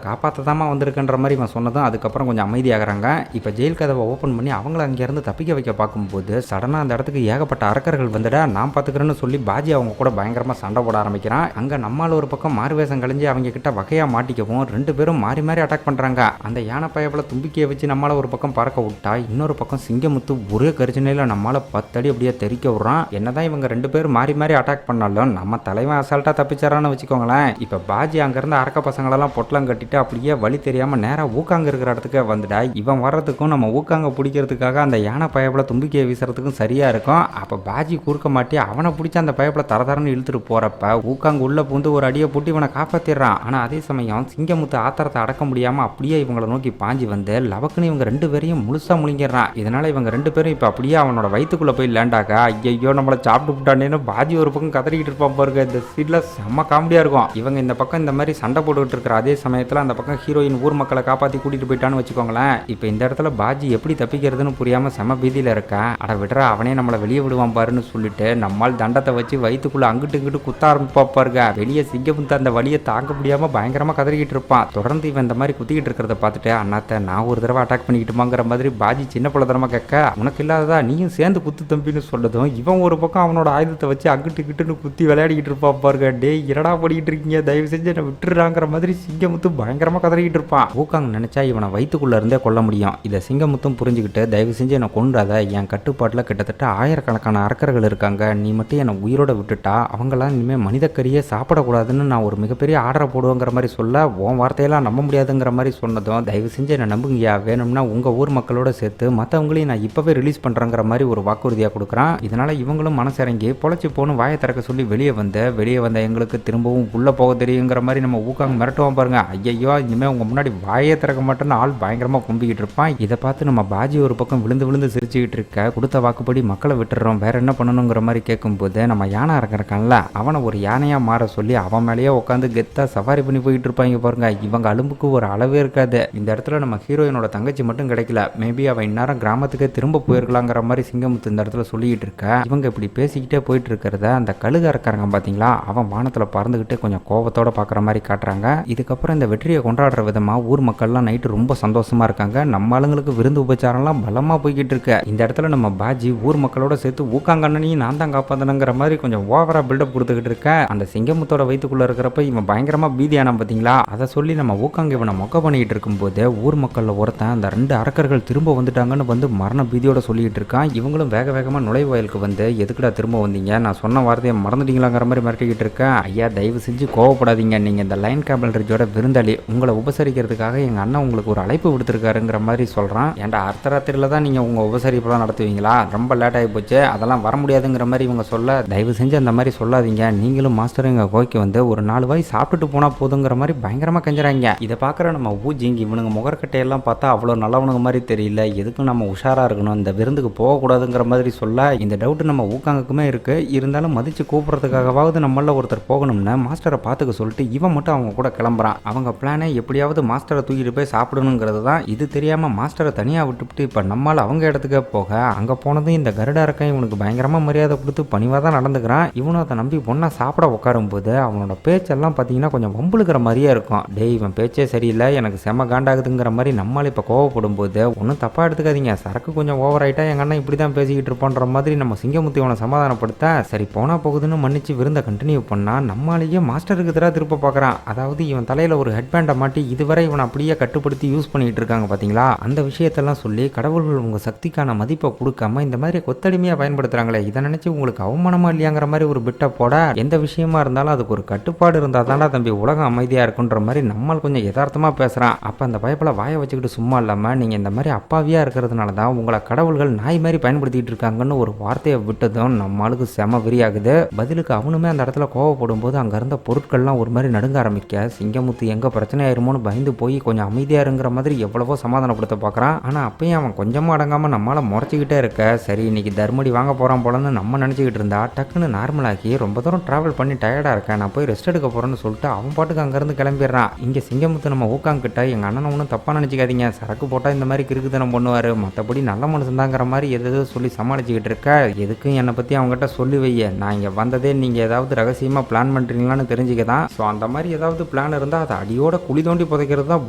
காப்பாத்ததாமா வந்திருக்கன்ற மாதிரி இவன் சொன்னதும் அதுக்கப்புறம் கொஞ்சம் அமைதியாகிறாங்க. இப்ப ஜெயில் கதவை ஓபன் பண்ணி அவங்கள அங்க இருந்து தப்பிக்க வைக்க பார்க்கும்போது சடனா அந்த இடத்துக்கு ஏகப்பட்ட அரக்கர்கள் வந்துட நான் பாத்துக்கிறேன்னு சொல்லி பாஜி அவங்க கூட பயங்கரமா சண்டை போட ஆரம்பிக்கிறான். அங்க நம்மால் ஒரு பக்கம் மாறுவேஷம் கழிஞ்சு அவங்க கிட்ட வகையா மாட்டிக்கவும் ரெண்டு பேரும் மாறி மாறி அட்டாக் பண்றாங்க. அந்த யானை பயப்பல தும்பிக்கையை வச்சு நம்மளால ஒரு பக்கம் பறக்க விட்டா இன்னொரு பக்கம் சிங்கமுத்து ஒரே கரிச்சனையில நம்மளால 10 அடி அப்படியே தெரிக்க விடுறான். என்னதான் இவங்க ரெண்டு பேரும் மாறி மாறி அட்டாக் பண்ணாலும் நம்ம தலைவன் அசால்ட்டா தப்பிச்சாரான்னு வச்சுக்கோங்களேன். இப்ப பாஜி அங்க இருந்து அரக்க பசங்களெல்லாம் பொட்டலம் கட்டிட்டு அப்படியே வழி தெரியாம நேரா ஊக்காங்க இருக்கிற இடத்துக்கு வந்துடா. இவன் வர்றதுக்கும் நம்ம ஊக்காங்க பிடிக்கிறதுக்காக அந்த யானை பயப்பல தும்பிக்கையை வீசுறதுக்கும் சரியா இருக்கும். அப்ப பாஜி குறுக்க மாட்டி அவனை பிடிச்ச அந்த பயப்பல தரதரன்னு இழுத்துட்டு போறப்ப ஊக்காங்க உள்ள பூந்து ஒரு அடியை போட்டு இவனை காப்பாத்திடுறான். ஆனா அதே சமயம் சிங்கமுத்து ஆத்திரத்தை அடக்க முடியாம அப்படியே இவங்களை நோக்கி பாஞ்சி வந்து லவக்குன்னு இவங்க ரெண்டு பேரையும் முழுசா முழுங்கிடுறான். இதனால இவங்க ரெண்டு பேரும் இப்ப அப்படியே அவனோட வயிற்றுக்குள்ள போய் லேண்டாக ஐயோ நம்மளை சாப்பிட்டு விட்டானேன்னு பாஜி ஒரு பக்கம் கதறிக்கிட்டு இருப்பான் பாருங்க. இந்த சீட்ல செம்ம காமெடியா இருக்கும். இவங்க இந்த பக்கம் இந்த மாதிரி சண்டை போட்டுக்கிட்டு இருக்கிற அதே சமயத்துல அந்த பக்கம் ஹீரோயின் ஊர் மக்களை காப்பாத்தி கூட்டிட்டு போயிட்டான்னு வச்சுக்கோங்களேன். இப்ப இந்த இடத்துல பாஜி எப்படி தப்பிக்கிறதுன்னு புரியாம செம பீதியில இருக்கா. அட விடுறா அவனே நம்மளை வெளியே விடுவான் பாருன்னு சொல்லிட்டு நம்மால் தண்டத்தை வச்சு வயிற்றுக்குள்ள அங்கிட்டு இங்கிட்டு குத்த ஆரம்பிப்பா பாருங்க. வெளியே சிங்கமுத்து அந்த வழியை தாங்க முடியாம பயங்கரமா கதறிக்கிட்டு இருப்பான். தொடர்ந்து இவன் இந்த மாதிரி குத்திக்கிட்டு இருக்கிறத பார்த்துட்டு அண்ணாத்த நான் ஒரு தடவை அட்டாக் பண்ணிக்கிட்டுமாங்கிற மாதிரி பாஜி சின்ன பிள்ளைத்தனமா கேட்க உனக்கு இல்லாததா நீயும் சேர்ந்து குத்து தம்பின்னு சொல்லதும் இவன் ஒரு பக்கம் அவனோட ஆயுதத்தை வச்சு அங்கிட்டு கிட்டுன்னு குத்தி விளையாடிக்கிட்டு இருப்பான் பாருங்க. டே இரடா படிக்கிட்டு இருக்கீங்க, தயவு செஞ்சு என்ன விட்டுறாங்கிற மாதிரி சிங்கமுத்து பயங்கரமா கதறிக்கிட்டு இருப்பான். ஊக்காங்க நினைச்சா இவனை வயிற்றுக்குள்ள இருந்தே கொல்ல முடியும். இதை சிங்கமுத்தும் புரிஞ்சுக்கிட்டு தயவு செஞ்சு என்னை கொன்றாத, என் கட்டுப்பாட்டில் கிட்டத்தட்ட ஆயிரக்கணக்கான அரக்கர்கள் இருக்காங்க, நீ மட்டும் என்னை உயிரோட விட்டுட்டா அவங்களாம் இனிமேல் மனிதக்கரியே சாப்பிடக்கூடாதுன்னு நான் ஒரு மிகப்பெரிய ஆர்டரை போடுவேங்கிற மாதிரி சொல்ல உன் வார்த்தையெல்லாம் நம்ப முடியாதுங்கிற மாதிரி சொன்னதும் தயவு செஞ்சு என்னை நம்புங்கயா, வேணும்னா உங்க ஊர் மக்களோட சேர்த்து மற்றவங்களையும் நான் இப்பவே ரிலீஸ் பண்றேங்கிற மாதிரி ஒரு வாக்குறுதியா கொடுக்குறான். இதனால இவங்களும் மனசிறங்கி பொழைச்சி போன்னு வாயை திறக்க சொல்லி வெளியே வந்த எங்களுக்கு திரும்பவும் உள்ள போக தெரியுங்கிற மாதிரி நம்ம ஊக்காங்க மிரட்டுவோம் பாருங்க. ஐயோ இனிமேல் உங்க முன்னாடி வாயே திறக்க மாட்டேன்னு ஆள் பயங்கரமா கும்பிக்கிட்டு இருப்பான். இதை பார்த்து நம்ம பாஜி ஒரு பக்கம் விழுந்து விழுந்து சிரிச்சுக்கிட்டு இருக்க, கொடுத்த வாக்குப்படி மக்களை விட்டுறோம், வேற என்ன பண்ணணுங்கிற மாதிரி கேட்கும்போது நம்ம யானை இருக்கான்ல அவனை ஒரு யானையா மாற சொல்லி அவன் மேலேயே உட்காந்து கெத்தா சவாரி பண்ணி போயிட்டு இருப்பாங்க பாருங்க. இவங்க அலும்புக்கு ஒரு அளவே இருக்காது. இந்த இடத்துல நம்ம ஹீரோயினோட தங்கச்சி மட்டும் கிடைக்கல, மேபி அவன் இந்நேரம் கிராமத்துக்கே திரும்ப போயிருக்கலாங்கிற மாதிரி சிங்கமுத்து இந்த இடத்துல சொல்லிட்டு இருக்க. இவங்க இப்படி பேசிக்கிட்டே போயிட்டு இருக்கிறத அந்த கழுக இருக்காங்க பாத்தீங்களா, அவன் வானத்துல பறந்துகிட்டே கொஞ்சம் கோபத்தோட பாக்குற மாதிரி காட்டுறாங்க. இதுக்கப்புறம் இந்த வெற்றியை கொண்டாடுற விதமா ஊர் மக்கள்லாம் நைட்டு ரொம்ப சந்தோஷமா இருக்காங்க. நம்ம ஆளுங்களுக்கு விருந்து உபச்சாரம்லாம் பலமா போய்கிட்டு இருக்கு. இந்த இடத்துல நம்ம பாஜி ஊர் மக்களோட சேர்த்து ஊக்காங்கண்ணையும் நான் தான் காப்பாத்தணுங்கிற மாதிரி கொஞ்சம் ஓவரா பில்டப் கொடுத்துக்கிட்டு இருக்க. அந்த சிங்கமுத்தோட வயிற்றுக்குள்ள இருக்கிறப்ப இவன் பயங்கரமா பீதியானான் பாத்தீங்களா. அதை சொல்லி நம்ம ஊக்காங்க இவனை மொக்க பண்ணிட்டு இருக்கும்போது ஊர் மக்கள்ல ஒருத்தன் அந்த 2 அரக்கர்கள் திரும்ப வந்துட்டாங்கன்னு வந்து மரண பீதியோட சொல்லிட்டு இருக்கான். இவங்களும் வேக வேகமா நுழைவாயிலுக்கு வந்து எதுக்குடா திரும்ப வந்தீங்க, நான் சொன்ன வார்த்தையை மறந்துட்டீங்களாங்கிற மாதிரி மிரட்டிக்கிட்டு இருக்கேன். ஐயா தயவு செஞ்சு கோவப்படாதீங்க, நீங்க இந்த லைன் கேபிள்ரிஜோட விருந்தாளி, உங்களை உபசரிக்கிறதுக்காக எங்க அண்ணன் உங்களுக்கு ஒரு அழைப்பு விடுத்திருக்காருங்கிற மாதிரி சொல்றான். ஏன்டா அர்த்தராத்திரியில தான் நீங்க உங்க உபசரிப்பெல்லாம் நடத்துவீங்களா, ரொம்ப லேட் ஆகி போச்சு, அதெல்லாம் வர முடியாதுங்கிற மாதிரி இவங்க சொல்ல, தயவு செஞ்சு அந்த மாதிரி சொல்லாதீங்க, நீங்களும் மாஸ்டர் எங்க கோய்க்கு வந்து ஒரு 4 வாய் சாப்பிட்டுட்டு போனா போதுங்கிற மாதிரி பயங்கரமா கெஞ்சுறாங்க. இதை பார்க்குற நம்ம ஊஜிங் இவனுங்க முகர்கட்டையெல்லாம் பார்த்தா அவ்வளோ நல்லவனுங்க மாதிரி தெரியல, எதுக்கும் நம்ம உஷாரா இருக்கணும், இந்த விருந்துக்கு போகக்கூடாதுங்கிற மாதிரி சொல்ல, இந்த டவுட் நம்ம ஊக்காங்குக்குமே இருக்கு. இருந்தாலும் மதிச்சு கூப்பிட்றதுக்காகவாவது நம்மள ஒருத்தர் போகணும்னு மாஸ்டரை பார்த்துக்க சொல்லிட்டு இவன் மட்டும் அவங்க கூட கிளம்புறான். அவங்க பிளானே எப்படியாவது மாஸ்டரை தூக்கிட்டு போய் சாப்பிடணுங்கிறது தான். இது தெரியாம மாஸ்டரை தனியா விட்டுவிட்டு இப்போ நம்மளால் அவங்க இடத்துக்கே போக, அங்க போனதும் இந்த கருடா இருக்கான் இவனுக்கு பயங்கரமா மரியாதை கொடுத்து பணிவாக தான் நடந்துக்கிறான். இவனும் அதை நம்பி பொண்ணா சாப்பிட உட்காரும் போது அவனோட பேச்செல்லாம் பார்த்தீங்கன்னா கொஞ்சம் வம்புழுக்கிற மாதிரியே இருக்கும். டேய் இவன் பேச்சே சரியில்லை, எனக்கு செம காண்டாகுதுங்கிற மாதிரி நம்மளால் இப்போ கோவப்படும் போது ஒன்றும் தப்பா எடுத்துக்காதீங்க, சரக்கு கொஞ்சம் ஓவர் ஆயிட்டா எங்க அண்ணன் இப்படி தான் பேசிக்கிட்டு இருப்போன்ற மாதிரி நம்ம சிங்கமுத்தி அவனை சமாதானப்படுத்த, சரி போனா போகுதுன்னு மன்னிச்சு விருந்த கண்டினியூ பண்ணா நம்மளாலேயே மாஸ்டருக்கு எதிராக திருப்ப பார்க்குறான். அதாவது இவன் தலையில ஒரு ஹெட்பேண்டை மாட்டி இதுவரை இவனை அப்படியே கட்டுப்படுத்தி யூஸ் பண்ணிட்டு இருக்காங்க பார்த்தீங்களா, அந்த விஷயத்தெல்லாம் சொல்லி கடவுள்கள் உங்க சக்திக்கான மதிப்பை கொடுக்காம இந்த மாதிரி கொத்தடிமையாக பயன்படுத்துறாங்களே, இதை நினைச்சு உங்களுக்கு அவமானமா இல்லையாங்கிற மாதிரி ஒரு பிட்டை போட, எந்த விஷயமா இருந்தாலும் அதுக்கு ஒரு கட்டுப்பாடு இருந்தால் தாண்டா தம்பி உலகம் அமைதியாக இருக்குன்ற மாதிரி நம்மால் கொஞ்சம் யதார்த்தமாக பேசுகிறான். அப்போ அந்த பயப்பில் வாயை வச்சுக்கிட்டு சும்மா இல்லாமல் நீங்கள் இந்த மாதிரி அப்பாவியாக இருக்கிறதுனால தான் உங்களை கடவுள்கள் நாய் மாதிரி பயன்படுத்திட்டு இருக்காங்கன்னு ஒரு வார்த்தையை விட்டதும் நம்மளுக்கு செம வெறியாகுது. பதிலுக்கு அவனுமே அந்த இடத்துல கோவப்படும் போது அங்கே இருந்த பொருட்கள்லாம் ஒரு மாதிரி நடுங்க ஆரம்பிக்க, சிங்கமுத்து எங்கே பிரச்சனை ஆயிருமோன்னு பயந்து போய் கொஞ்சம் அமைதியாக இருங்கிற மாதிரி எவ்வளவோ சமாதானப்படுத்த பார்க்குறான். ஆனால் அப்பயும் அவன் கொஞ்சமும் அடங்காமல் நம்மளால் முறைச்சிக்கிட்டே இருக்க, சரி இன்னைக்கு தர்மடி வாங்க போகிறான் போலன்னு நம்ம நினச்சிக்கிட்டு இருந்தா டக்குன்னு நார்மலாக்கி ரொம்ப தூரம் ட்ராவல் பண்ணி டயர்டாக இருக்கேன், நான் போய் ரெஸ்ட் எடுக்க போகிறேன்னு சொல்லிட்டு அவன் பாட்டுக்கு அங்கேருந்து கிளம்பிடுறான். இங்கே சிங்கமுத்து நம்ம ஊக்காங்கிட்ட எங்கள் அண்ணனை ஒன்றும் தப்பாக நினச்சிக்காதீங்க, சரக்கு போட்டால் இந்த மாதிரி கிறுக்குத்தனம் பண்ணுவார், மற்றபடி நல்ல மனுஷன்தாங்கிற மாதிரி எதோ சொல்லி சமாளிச்சுக்கிட்டு இருக்க, எதுக்கும் என்னை பற்றி அவங்ககிட்ட சொல்லி வைய, நான் இங்கே வந்ததே நீங்கள் ஏதாவது ரகசியமாக பிளான் பண்ணுறீங்களான்னு தெரிஞ்சுக்க தான். ஸோ அந்த மாதிரி ஏதாவது பிளான் இருந்தால் அதை அடியோட குழி தோண்டி புதைக்கிறது தான்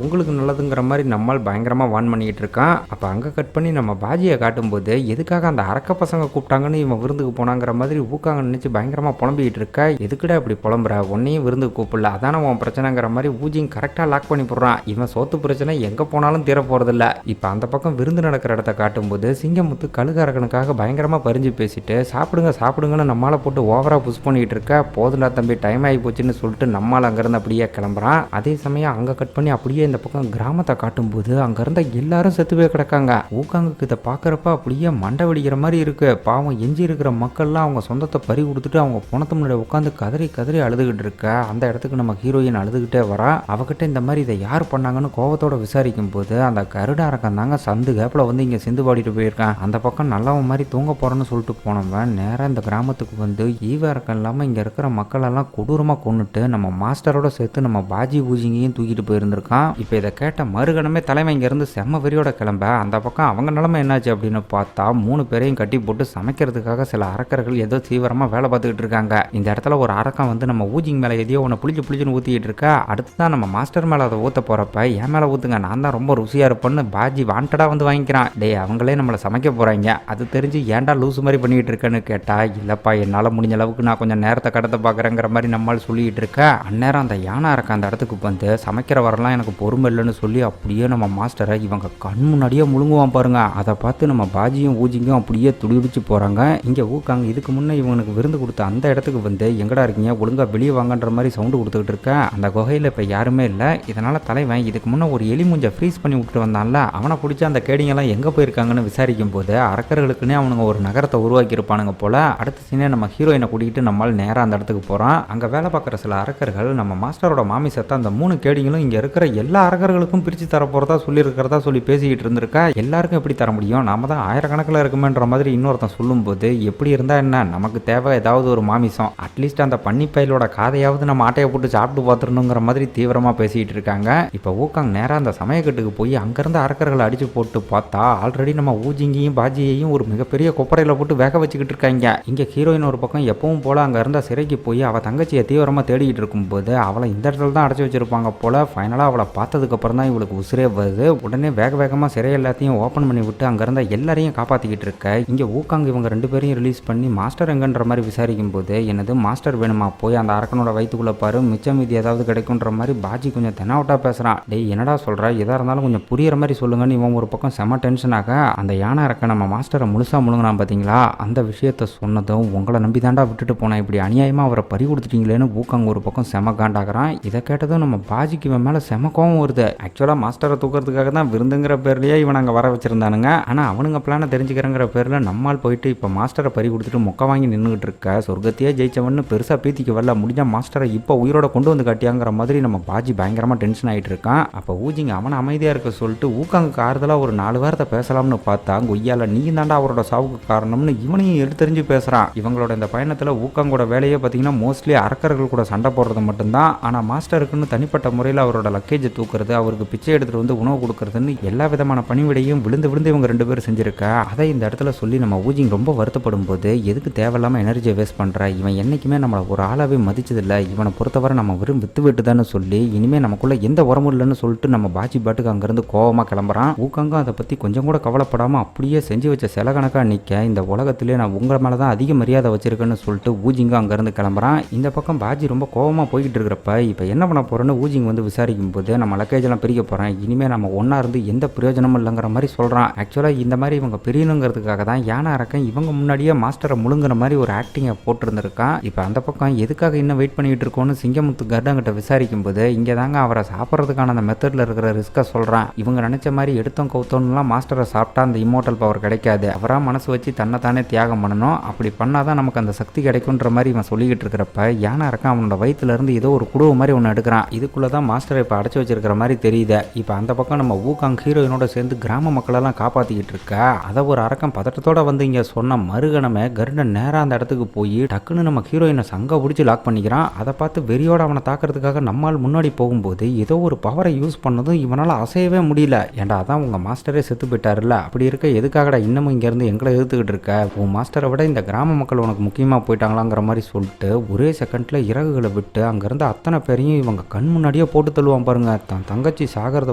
உங்களுக்கு நல்லதுங்கிற மாதிரி நம்மால் பயங்கரமாக வான் பண்ணிக்கிட்டு இருக்கான். அப்போ அங்கே கட் பண்ணி நம்ம பாஜியை காட்டும்போது எதுக்காக அந்த அரக்க பசங்க கூப்பிட்டாங்கன்னு இவன் விருந்துக்கு போனாங்கிற மாதிரி ஊக்காங்க நினச்சி பயங்கரமாக புலம்பிக்கிட்டு இருக்க, எதுக்குடா இப்படி புலம்புற, ஒன்னையும் விருந்துக்கு கூப்பிடல, அதான உன் பிரச்சனைங்கிற மாதிரி ஊஜிங் கரெக்டாக லாக் பண்ணி போடுறான். இவன் சோத்து பிரச்சனை எங்கே போனாலும் தீர போகிறதில்ல. இப்போ அந்த பக்கம் விருந்து நடக்கிற இடத்த காட்டும்போது சிங்கமுத்து கழுகாரகனுக்காக பயங்கரமாக பறிஞ்சு பேசிட்டு சாப்பிடுங்க சாப்பிடுங்கன்னு நம்மளால் போட்டு ஓவராக புஷ் பண்ணிக்கிட்டு இருக்க, போதுண்டா தம்பி டைம் ஆகி போச்சுன்னு சொல்லிட்டு நம்மளால் அங்கேருந்து அப்படியே கிளம்புறான். அதே சமயம் அங்கே கட் பண்ணி அப்படியே இந்த பக்கம் கிராமத்தை காட்டும்போது அங்கே இருந்த எல்லாரும் செத்து போய் கிடக்காங்க. ஊக்காங்குக்கு இதை பார்க்குறப்ப அப்படியே மண்டை வெடிக்கிற மாதிரி இருக்கு. பாவம் எஞ்சி இருக்கிற மக்கள்லாம் அவங்க சொந்தத்தை பறி கொடுத்துட்டு அவங்க பணத்து முன்னாடி உட்காந்து கதறி கதறி அழுதுகிட்டு இருக்க, அந்த இடத்துக்கு நம்ம ஹீரோயின் அழுதுகிட்டே வரா. அவகிட்ட இந்த மாதிரி இதை யார் பண்ணாங்கன்னு கோவத்தோட விசாரிக்கும் போது அந்த கருடாரக்கம் தாங்க சந்து கேப்பில் வந்து இங்கே சிந்து பாடிட்டு போயிருக்கான். அந்த பக்கம் நல்லவன் மாதிரி தூங்க போறேன்னு சொல்லிட்டு போனவன் நேராக இந்த கிராமத்துக்கு வந்து ஈவாரக்கம் இல்லாமல் இங்கே இருக்கிற மக்களெல்லாம் கொடூரமாக கொண்டுட்டு நம்ம மாஸ்டரோட சேர்த்து நம்ம பாஜி ஊஜிங்கையும் தூக்கிட்டு போயிருந்திருக்கான். இப்போ இதை கேட்ட மறுகணமே தலைமை இங்கேருந்து செம்ம வெறியோட கிளம்ப, அந்த பக்கம் அவங்க நிலைமை என்னாச்சு அப்படின்னு பார்த்தா 3 பேரையும் கட்டி போட்டு சமைக்கிறதுக்காக சில அரக்கர்கள் ஏதோ தீவிரமாக வேலை பார்த்துக்கிட்டு இருக்காங்க. இந்த இடத்துல ஒரு அரக்கம் வந்து நம்ம ஊஜிங் மேலே எதையோ ஒன்று புளிச்சுன்னு ஊற்றிக்கிட்டு இருக்கா. அடுத்து தான் நம்ம மாஸ்டர் மேலே அதை ஊற்ற போகிறப்ப என் மேலே ஊற்றுங்க, நான் தான் ரொம்ப ருசியாக இருப்பேன்னு பாஜி வாண்டடாக வந்து வாங்கிக்கிறான். டே அவங்களே நம்மளை சமைக்க போகிறாங்க, அது தெரிஞ்சு ஏன்டா லூசு மாதிரி பண்ணிக்கிட்டு இருக்கேன்னு கேட்டா, இல்லைப்பா என்னால் முடிஞ்ச அளவுக்கு நான் கொஞ்சம் நேரத்தை கடத்த பார்க்குறேங்கிற மாதிரி நம்மளால் சொல்லிக்கிட்டு இருக்க, அந்நேரம் அந்த யானை இருக்க அந்த இடத்துக்கு வந்து சமைக்கிற வரலாம் எனக்கு பொறுமை இல்லைன்னு சொல்லி அப்படியே நம்ம மாஸ்டரை இவங்க கண் முன்னாடியே முழுங்குவான் பாருங்க. அதை பார்த்து நம்ம பாஜியும் ஊஜிங்கும் அப்படியே துடிச்சு போகிறாங்க. இங்கே ஊக்காங்க இதுக்கு முன்னே இவனுக்கு விருந்து கொடுத்த அந்த இடத்துக்கு வந்து எங்கடா இருக்கீங்க ஒழுங்காக வெளியே வாங்கன்ற மாதிரி சவுண்டு கொடுத்துக்கிட்டு இருக்க, அந்த குகையில் இப்போ யாருமே இல்லை. இதனால் தலைவன் இதுக்கு முன்னே ஒரு எலி மூஞ்சை ஃப்ரீஸ் பண்ணி விட்டுட்டு வந்தான்ல, அவனை பிடிச்சி அந்த கேடிங்கெல்லாம் எங்கே போயிருக்காங்கன்னு விசாரிக்கும் போது அரக்கர்களுக்குன்னே அவனுங்க ஒரு நகரத்தை உருவாக்கி இருப்பானுங்க போல. அடுத்த சீனே நம்ம ஹீரோயினை கூட்டிகிட்டு நம்மளால் நேராக அந்த இடத்துக்கு போகிறான். அங்கே வேலை பார்க்குற இருக்கிற சில அரக்கர்கள் நம்ம மாஸ்டரோட மாமிசத்தை அந்த 3 கேடிங்களும் இங்க இருக்கிற எல்லா அரக்கர்களுக்கும் பிரிச்சு தர போறதா சொல்லியிருக்கிறதா சொல்லி பேசிக்கிட்டு இருந்திருக்கா. எல்லாருக்கும் எப்படி தர முடியும், நாம தான் ஆயிரக்கணக்கில் இருக்குமேன்ற மாதிரி இன்னொருத்தன் சொல்லும்போது, எப்படி இருந்தா என்ன, நமக்கு தேவை ஏதாவது ஒரு மாமிசம், அட்லீஸ்ட் அந்த பன்னிப்பயலோட காதையாவது நம்ம ஆட்டையை போட்டு சாப்பிட்டு பார்த்துடணுங்கிற மாதிரி தீவிரமா பேசிக்கிட்டு இருக்காங்க. இப்போ ஊக்காங் நேராக அந்த சமயக்கட்டுக்கு போய் அங்கிருந்து அரக்கர்களை அடிச்சு போட்டு பார்த்தா ஆல்ரெடி நம்ம ஊஜிங்கையும் பாஜியையும் ஒரு மிகப்பெரிய கொப்பரையில போட்டு வேக வச்சுக்கிட்டு இருக்காங்க. இங்க ஹீரோயின் ஒரு பக்கம் எப்பவும் போல அங்க இருந்த சிறைக்கு போய் அவ தங்கச்சியை தீவிரமா தேடிக்கிட்டு இருக்கும்போது அவளை இந்த இடத்துல தான் அடைச்சி வச்சிருப்பாங்க போல. ஃபைனலா அவளை பார்த்ததுக்கு அப்புறம் தான் இவளுக்கு உசிரே வருது. உடனே வேக வேகமா சிறை எல்லாத்தையும் ஓபன் பண்ணி விட்டு அங்க இருந்த எல்லாரையும் காப்பாத்திக்கிட்டு இருக்க. இங்க ஊக்காங் இவங்க 2 பேரையும் ரிலீஸ் பண்ணி மாஸ்டர் எங்கன்ற மாதிரி விசாரிக்கும் போது, என்னது மாஸ்டர் வேணுமா, போய் அந்த அரக்கனோட வயிற்றுக்குள்ள பாரு, மிச்சம் மீதி ஏதாவது கிடைக்கும்ன்ற மாதிரி பாஜி கொஞ்சம் தெனாவட்டா பேசுறான். டேய் என்னடா சொல்ற, எதா இருந்தாலும் கொஞ்சம் புரியுற மாதிரி சொல்லுங்கன்னு இவன் ஒரு பக்கம் செம டென்ஷனாக. அந்த யானை அரக்க நம்ம மாஸ்டரை முழுசா முழுங்கினா பாத்தீங்களா, அந்த விஷயத்த சொன்னதும் உங்களை நம்பி தாண்டா விட்டுட்டு போனேன், இப்படி அநியாயமா அவரை பறி கொடுத்துட்டீங்களேன்னு ஊக்காங் ஒரு பக்கம் செம காண்டாகிறான். இதை கேட்டதும் நம்ம பாஜிக்கு இவன் மேல செம கோவம் வருது. ஆக்சுவலா மாஸ்டரை தூக்கிறதுக்காக தான் விருந்துங்கிற பேர்லயே இவன் அங்க வர வச்சிருந்தானுங்க. ஆனா அவனுங்க பிளான தெரிஞ்சுக்கிறங்கிற பேர்ல நம்மால் போயிட்டு இப்ப மாஸ்டரை பறி கொடுத்துட்டு மொக்க வாங்கி நின்றுகிட்டு இருக்க. சொர்க்கத்தையே ஜெயிச்சவன்னு பெருசா பீத்திக்கு வரல, முடிஞ்ச மாஸ்டரை இப்ப உயிரோட கொண்டு வந்து காட்டியாங்கிற மாதிரி நம்ம பாஜி பயங்கரமா டென்ஷன் ஆயிட்டு இருக்கான். அப்ப ஊஜிங் அவனை அமைதியா இருக்க சொல்லிட்டு ஊக்காங்குக்கு ஆறுதலா ஒரு 4 வாரத்தை பேசலாம்னு பார்த்தா, கொய்யால நீ தாண்டா அவரோட சாவுக்கு காரணம்னு இவனையும் எடுத்தறிஞ்சு பேசுறான். இவங்களோட இந்த பயணத்துல ஊக்காங்கோட வேலையே பாத்தீங்கன்னா மோஸ்ட்லி அரக்கர்கள் கூட சண்டை போடுறது மட்டும்தான். ஆனா மாஸ்டருக்குன்னு தனிப்பட்ட முறையில் அவரோட லக்கேஜை தூக்குறது, அவருக்கு பிச்சை எடுத்துட்டு வந்து உணவு கொடுக்கறதுன்னு எல்லா விதமான பணிவிடையும் விழுந்து விழுந்து இவங்க 2 பேரும் செஞ்சிருக்க. அதை இந்த இடத்துல சொல்லி நம்ம ஊஜிங் ரொம்ப வருத்தப்படும் போது, எதுக்கு தேவையில்லாம எனர்ஜியை வேஸ்ட் பண்ற, இவன் என்னைக்குமே நம்மளை ஒரு ஆளாவே மதிச்சதில்லை, இவனை பொறுத்தவரை நம்ம வெறும் வித்து விட்டுதான்னு சொல்லி இனிமே நமக்குள்ள எந்த உரமும் இல்லைன்னு சொல்லிட்டு நம்ம பாஜி பாட்டுக்கு அங்கிருந்து கோவமா கிளம்புறான். ஊக்காங்க அதை பத்தி கொஞ்சம் கூட கவலைப்படாம அப்படியே செஞ்சு வச்ச சில கணக்கா நிக்க, இந்த உலகத்திலே நான் உங்களை மேலதான் அதிக மரியாதை வச்சிருக்கேன்னு சொல்லிட்டு ஊஜிங்க அங்கிருந்து கிளம்புறான். இந்த பக்கம் பாஜி ரொம்ப கோவமா போய்கிட்டு இருக்கிறப்ப இப்ப என்ன பண்ண போறேன்னு ஊஜிங் வந்து விசாரிக்கும் போது, நம்ம லக்கேஜ் எல்லாம் பிரிக்க போறேன், இனிமே நம்ம ஒன்னா இருந்து எந்த பிரயோஜனமும் இல்லைங்கிற மாதிரி சொல்றான். ஆக்சுவலா இந்த மாதிரி இவங்க பிரியணுங்கிறதுக்காக தான் யானை அரக்கன் இவங்க முன்னாடியே மாஸ்டரை முழுங்குற மாதிரி ஒரு ஆக்டிங்கை போட்டிருந்திருக்கான். இப்ப அந்த பக்கம் எதுக்காக இன்னும் வெயிட் பண்ணிட்டு இருக்கோன்னு சிங்கமுத்து கர்டங்கிட்ட விசாரிக்கும் போது, இங்க தாங்க அவரை சாப்பிட்றதுக்கான அந்த மெத்தட்ல இருக்கிற ரிஸ்கை சொல்றான். இவங்க நினைச்ச மாதிரி எடுத்தோம் கவுத்தோம்லாம் மாஸ்டரை சாப்பிட்டா அந்த இம்மோட்டல் பவர் கிடைக்காது, அவரா மனசு வச்சு தன்னைத்தானே தியாகம் பண்ணணும், அப்படி பண்ணாதான் நமக்கு அந்த சக்தி கிடைக்கும்ன்ற மாதிரி இவன் சொல்லிக்கிட்டு இருக்கிறப்ப யானை அரக்கன் அவனோட வயிற்றுல இருந்து ஏதோ ஒரு குடுவை மாதிரி ஒன்று எடுக்கிறான். இதுக்குள்ளதான் மாஸ்டரை இப்ப அடைச்சு வச்சிருக்கிற மாதிரி தெரியுது. இப்ப அந்த பக்கம் நம்ம ஊக்காங் ஹீரோயினோட சேர்ந்து கிராம மக்களெல்லாம் காப்பாத்திக்கிட்டு இருக்க. அதை ஒரு அரக்கன் பதட்டத்தோட வந்து இங்க சொன்ன மறுகணமே கருடன் நேரா அந்த இடத்துக்கு போய் டக்குன்னு நம்ம ஹீரோயினை சங்க பிடிச்சி லாக் பண்ணிக்கிறான். அதை பார்த்து வெறியோட அவனை தாக்குறதுக்காக நம்மால் முன்னாடி போகும்போது ஏதோ ஒரு பவரை யூஸ் பண்ணதும் இவனால அசையவே முடியல. ஏண்டா அதான் உங்க மாஸ்டரே செத்து போயிட்டாருல்ல, அப்படி இருக்க எதுக்காகடா இன்னமும் இங்க இருந்து எங்களை எதிர்த்துக்கிட்டு இருக்க, உன் மாஸ்டரை விட இந்த கிராம மக்கள் உனக்கு முக்கியமா போயிட்டாங்களாங்கிற மாதிரி சொல்லிட்டு ஒரே செகண்ட்ல இறகுகளை விட்டு அங்க இருந்த அத்தனை பேரையும் இவங்க கண் முன்னாடியே போட்டு தள்ளுவான் பாருங்க. தன் தங்கச்சி சாகிறத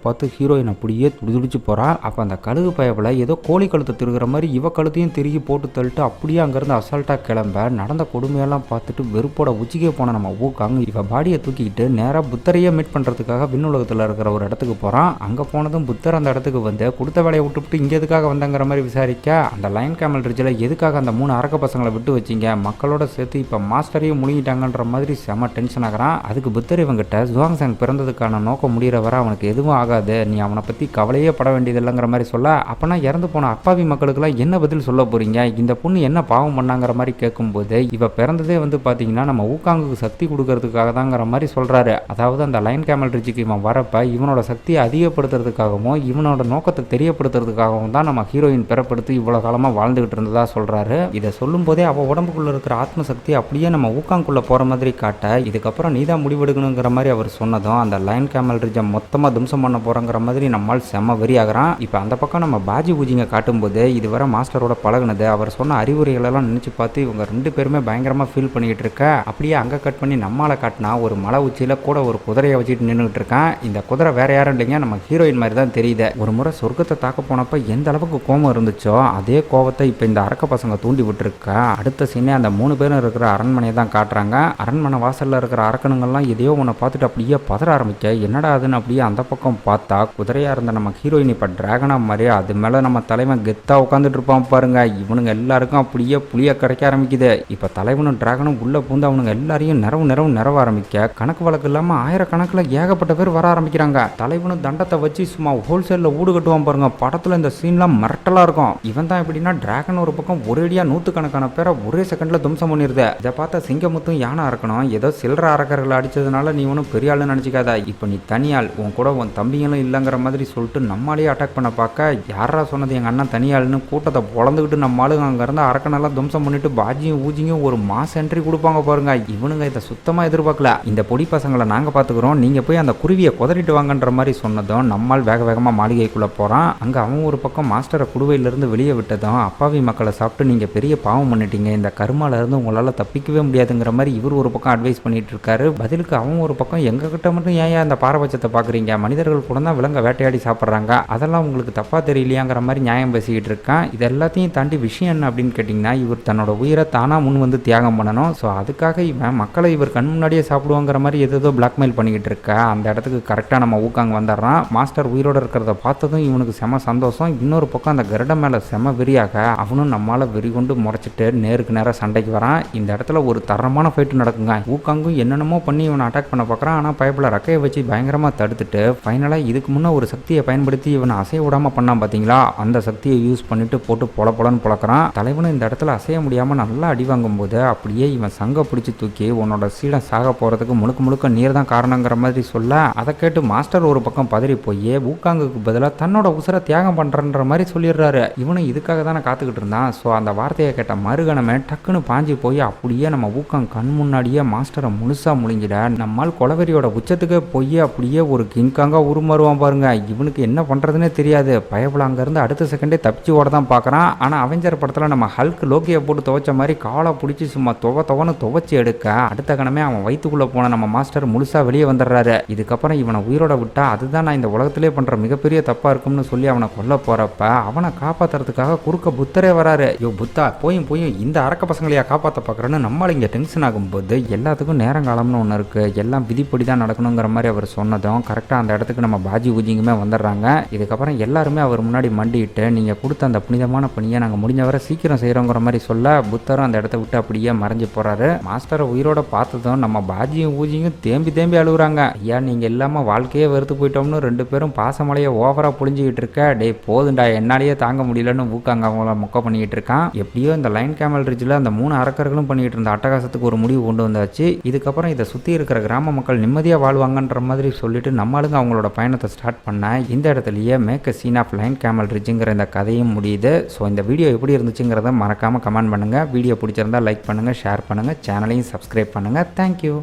பார்த்து ஹீரோயின் அப்படியே துடிதுடிச்சு போறா. அப்ப அந்த கழுகு பயவுல ஏதோ கோழி கழுத்தை திருகிற மாதிரி இவ கழுத்தையும் திருகி போட்டு தள்ளிட்டு அப்படியே அங்கிருந்து அசால்ட்டா கிளம்ப. நடந்த கொடுமையெல்லாம் பார்த்துட்டு வெறுப்போட உச்சிக்கே போன நம்ம ஊக்காங்க இவ பாடியை தூக்கிட்டு நேரா புத்தரையே மீட் பண்றதுக்காக விண்ணுலகத்துல இருக்கிற ஒரு இடத்துக்கு போறான். அங்க போனதும் புத்தர் அந்த இடத்துக்கு வந்து கொடுத்த வேலையை விட்டுவிட்டு இங்க எதுக்காக வந்தங்கிற மாதிரி விசாரிக்க, அந்த லைன் கேமல் ரிட்ஜில் எதுக்காக அந்த 3 அரக்க பசங்களை விட்டு வச்சிங்க, மக்களோட சேர்த்து இப்ப மாஸ்டரையும் முழுங்கிட்டாங்கன்ற மாதிரி செம டென்ஷன் ஆகிறான். அதுக்கு புத்தர் இவங்கிட்ட ஜுவாங் சாங் பிறந்ததுக்கான நோக்கம் முடிகிற வரை அவனுக்கு எதுவும் ஆகாது, நீ அவனை பத்தி கவலையே பட வேண்டியது இல்லைங்கிற மாதிரி சொல்ல, அப்பனா இறந்து போன அப்பாவி மக்களுக்கெல்லாம் என்ன பதில் சொல்ல போறீங்க, இந்த பொண்ணு என்ன பாவம் பண்ணாங்கிற மாதிரி கேட்கும்போது, இவ பிறந்ததே வந்து பாத்தீங்கன்னா நம்ம ஊக்காங்குக்கு சக்தி கொடுக்கறதுக்காக தாங்கிற மாதிரி சொல்றாரு. அதாவது அந்த லைன் கேமல் ரிட்ஜுக்கு இவன் வரப்ப இவனோட சக்தியை அதிகப்படுத்துறதுக்காகவும் இவனோட நோக்கத்தை தெரியப்படுத்துறதுக்காகவும் தான் நம்ம ஹீரோயின் பிறப்படுத்தி இவ்வளவு காலமா வாழ்ந்துகிட்டு இருந்ததா சொல்றாரு. இதை சொல்லும் போதே அவ உடம்புக்குள்ள இருக்கிற ஆத்ம சக்தி அப்படியே நம்ம ஊக்காங்குள்ள போற மாதிரி காட்ட, இதுக்கப்புறம் நீதான் முடிவெடுக்கணுங்கிற மாதிரி அவர் சொன்னதும் அந்த லைன் கேமல் ரிட்ஜை மொத்தமா தும்சம் பண்ண போறங்கிற மாதிரி நம்மால் செம்ம வெறி ஆகிறான். இப்ப அந்த பக்கம் நம்ம பாஜி பூஜிங்க காட்டும்போது இதுவரை மாஸ்டரோட பழகுனது அவர் சொன்ன அறிவுரைகள் எல்லாம் நினைச்சு பார்த்து இவங்க 2 பேருமே பயங்கரமா ஃபீல் பண்ணிட்டு இருக்க. அப்படியே அங்க கட் பண்ணி நம்மால காட்டினா ஒரு மலை உச்சியில கூட ஒரு குதிரையை வச்சுட்டு நின்றுட்டு இருக்கான். இந்த குதிரை வேற யாரும் இல்லைங்க, நம்ம ஹீரோயின் மாதிரி தான் தெரியுது. ஒரு முறை சொர்க்கத்தை தாக்க போனப்ப எந்த அளவுக்கு கோபம் இருந்துச்சோ அதே கோபத்தை இப்ப இந்த அரக்க பசங்க தூண்டி விட்டுருக்க. அடுத்த சீனே அந்த 3 பேரும் இருக்கிற அரண்மனையை தான் காட்டுறாங்க. அரண்மனை வாசல்ல இருக்கிற அரக்கனுங்கெல்லாம் எதையோ உன்னை பார்த்துட்டு அப்படியே பதற ஆரம்பிக்க, என்னடா அதுன்னு அப்படியே அந்த பக்கம் பார்த்தா குதிரையா இருந்த நம்ம ஹீரோயின் இப்ப டிராகனா மாதிரி அது மேல நம்ம தலைவன் கெத்தா உட்காந்துட்டு இருப்பான் பாருங்க. இவனுங்க எல்லாருக்கும் அப்படியே புளிய கரைக்க ஆரம்பிக்குது. இப்ப தலைவனும் டிராகனும் உள்ள பூந்து அவனுங்க எல்லாரையும் நிறவ ஆரம்பிக்க, கணக்கு வழக்கு இல்லாம ஆயிரக்கணக்கில் ஏகப்பட்ட பேர் வர ஆரம்பிக்கிறாங்க. தலைவனும் தண்டத்தை வச்சு சும்மா ஹோல்சேல்ல ஊடு கட்டுவான் பாருங்க. படத்துல இந்த சீன்லாம் மிரட்டலா இருக்கும். இவன் தான் எப்படின்னா டிராகன் ஒரு பக்கம் ஒரேடியா 100கணக்கான பேரை ஒரே செகண்ட்ல தும்சம் பண்ணிருது. இதை பார்த்த சிங்கமுத்தும் யானை இருக்கணும் ஏதோ சில்லற அரக்கர்களை அடிச்சதுனால நீ ஒன்றும் பெரிய ஆளுன்னு நினச்சிக்காதா, இப்போ நீ தனியாள், உன் கூட உன் தம்பிங்களும் இல்லைங்கிற மாதிரி சொல்லிட்டு நம்மளாலேயே அட்டாக் பண்ண பார்க்க, யாரா சொன்னது எங்கள் அண்ணன் தனியாள்னு கூட்டத்தை பொழந்துக்கிட்டு நம்ம ஆளுங்க அங்கேருந்து அரக்கனெல்லாம் துவம்சம் பண்ணிட்டு பாஜியும் ஊஜியும் ஒரு மாஸ் என்ட்ரி கொடுப்பாங்க பாருங்க. இவனுங்க இதை சுத்தமாக எதிர்பார்க்கல. இந்த பொடி பசங்களை நாங்கள் பார்த்துக்குறோம், நீங்கள் போய் அந்த குருவியை குதறிட்டு வாங்கன்ற மாதிரி சொன்னதும் நம்மால் வேக வேகமாக மாளிகைக்குள்ளே போகிறான். அங்கே அவன் ஒரு பக்கம் மாஸ்டரை குடுவையிலேருந்து வெளியே விட்டதும் அப்பாவி மக்களை சாப்பிட்டு நீங்கள் பெரிய பாவம் பண்ணிட்டீங்க, இந்த கருமாலேருந்து உங்களால் தப்பிக்கவே முடியாதுங்கிற மாதிரி இவர் ஒரு பக்கம் அட்வைஸ் பண்ணிட்டு இருக்காரு. பதிலுக்கு அவன் ஒரு பக்கம் எங்ககிட்ட மட்டும் ஏன் அந்த பாரபட்சத்தை பார்க்குறீங்க, மனிதர்கள் கூட தான் விலங்க வேட்டையாடி சாப்பிட்றாங்க, அதெல்லாம் உங்களுக்கு தப்பாக தெரியலையாங்கிற மாதிரி நியாயம் பேசிக்கிட்டு இருக்கான். இது எல்லாத்தையும் தாண்டி விஷயம் என்ன அப்படின்னு கேட்டிங்கன்னா, இவர் தன்னோட உயிரை தானாக முன் வந்து தியாகம் பண்ணணும். ஸோ அதுக்காக இவன் மக்களை இவர் கண் முன்னாடியே சாப்பிடுவாங்கிற மாதிரி ஏதோ பிளாக்மெயில் பண்ணிக்கிட்டு இருக்கா. அந்த இடத்துக்கு கரெக்டாக நம்ம ஊக்காங்க வந்துடுறான். மாஸ்டர் உயிரோடு இருக்கிறத பார்த்ததும் இவனுக்கு செம சந்தோஷம். இன்னொரு பக்கம் அந்த கருட மேலே செம வெறியாக அவனும் நம்மளால் வெறி கொண்டு முறைச்சிட்டு நேருக்கு நேராக சண்டைக்கு வரான். இந்த இடத்துல ஒரு தரமான ஃபைட்டு நடக்குங்க. ஊக்காங்கும் என்னென்னமோ பண்ணி இவனை அட்டாக் பண்ண பார்க்குறான். ஆனால் பயப்பில் ரக்கையை வச்சு பயங்கரமாக தடுத்துட்டு ஃபைனலாக இதுக்கு முன்னே ஒரு சக்தியை பயன்படுத்தி இவனை அசைய விடாமல் பண்ணான் பார்த்தீங்களா, அந்த சக்தியை யூஸ் பண்ணிட்டு போட்டு பொலன்னு பொழக்கிறான். தலைவனும் இந்த இடத்துல அசைய முடியாமல் நல்லா அடி வாங்கும் போது அப்படியே இவன் சங்க பிடிச்சி தூக்கி உன்னோட சீடம் சாக போகிறதுக்கு முழுக்க நீர் தான் காரணங்கிற மாதிரி சொல்ல, அதை கேட்டு மாஸ்டர் ஒரு பக்கம் பதறி போய் ஊக்காங்குக்கு பதிலாக தன்னோட உசுரை தியாகம் பண்ணுறன்ற மாதிரி சொல்லிடுறாரு. இவனும் இதுக்காக தானே காத்துக்கிட்டு இருந்தான். ஸோ அந்த வார்த்தையை கேட்ட மறுகணமே டக்குன்னு பாஞ்சி போய் அப்படியே நம்ம ஊக்காங் கண் முன்னாடியே மாஸ்டரை முழுசாக முழிஞ்சிட நம்மால் கொலவெறியோட உச்சத்துக்கு போய் அப்படியே ஒரு கிங்காங்க உருமாறுவான் பாருங்க. இவனுக்கு என்ன பண்ணுறதுனே தெரியாது. பயபுல அங்கேருந்து அடுத்த செகண்டே தப்பிச்சு ஓட தான் பார்க்குறான். ஆனால் அவெஞ்சர் படத்தில் நம்ம ஹல்க் லோக்கியை போட்டு துவைச்ச மாதிரி காலை பிடிச்சி சும்மா துவன்னு துவைச்சி எடுக்க அடுத்த கணமே அவன் வயிற்றுக்குள்ளே போன நம்ம மாஸ்டர் முழுசாக வெளியே வந்துடுறாரு. இதுக்கப்புறம் இவனை உயிரோட விட்டா அதுதான் நான் இந்த உலகத்திலே பண்ணுற மிகப்பெரிய தப்பாக இருக்கும்னு சொல்லி அவனை கொல்ல போகிறப்ப அவனை காப்பாற்றுறதுக்காக குறுக்க புத்தரே வராரு. யோ புத்தா, போயும் இந்த அரக்க பசங்களையா காப்பாற்ற பார்க்குறேன்னு நம்மளால் இங்கே டென்ஷன் ஆகும்போது எல்லாத்துக்கும் நேரங்காலம்னு ஒன்று இருக்குது, எல்லாம் விதிப்படி தான் நடக்கணுங்கிற மாதிரி அவர் சொன்னதும் கரெக்டாக அந்த இடத்துக்கு நம்ம பாஜி ஊஜிங்குமே வந்துடுறாங்க. இதுக்கப்புறம் எல்லாருமே அவர் முன்னாடி மண்டிட்டு நீங்கள் கொடுத்த அந்த புனிதமான பணியை நாங்கள் முடிஞ்சவரை சீக்கிரம் செய்கிறோங்கிற மாதிரி சொல்ல புத்தரும் அந்த இடத்த விட்டு அப்படியே மறைஞ்சு போகிறாரு. மாஸ்டரை உயிரோட பார்த்ததும் நம்ம பாஜியும் ஊஜியும் தேம்பி அழுகுறாங்க. ஐயா நீங்கள் இல்லாமல் வாழ்க்கையே வெறுத்து போயிட்டோம்னு ரெண்டு பேரும் பாசமலையை ஓவராக புழிஞ்சிக்கிட்டு இருக்க, டே போதுண்டா என்னாலேயே தாங்க முடியலன்னு ஊக்காங்க அவங்கள மொக்க பண்ணிக்கிட்டு இருக்கான். எப்படியோ இந்த லைன் கேமல் ரிட்ஜில் அந்த 3 அரக்கர்களும் பண்ணிக்கிட்டு இருந்த அட்டகாசத்துக்கு ஒரு முடிவு கொண்டு வந்தாச்சு. இதுக்கப்புறம் இதை சுற்றி இருக்கிற கிராம மக்கள் நிம்மதியாக வாழ்வாங்கன்ற மாதிரி சொல்லிட்டு நம்மளுங்க அவங்களோட பயணத்தை ஸ்டார்ட் பண்ண இந்த இடத்துலையே make a scene of line camel ரிட்ஜுங்கிற இந்த கதையும் முடியுது. ஸோ இந்த வீடியோ எப்படி இருந்துச்சுங்கிறத மறக்காமல் கமெண்ட் பண்ணுங்கள். வீடியோ பிடிச்சிருந்தா லைக் பண்ணுங்கள், ஷேர் பண்ணுங்கள், சேனலையும் சப்ஸ்கிரைப் பண்ணுங்கள். தேங்க்யூ.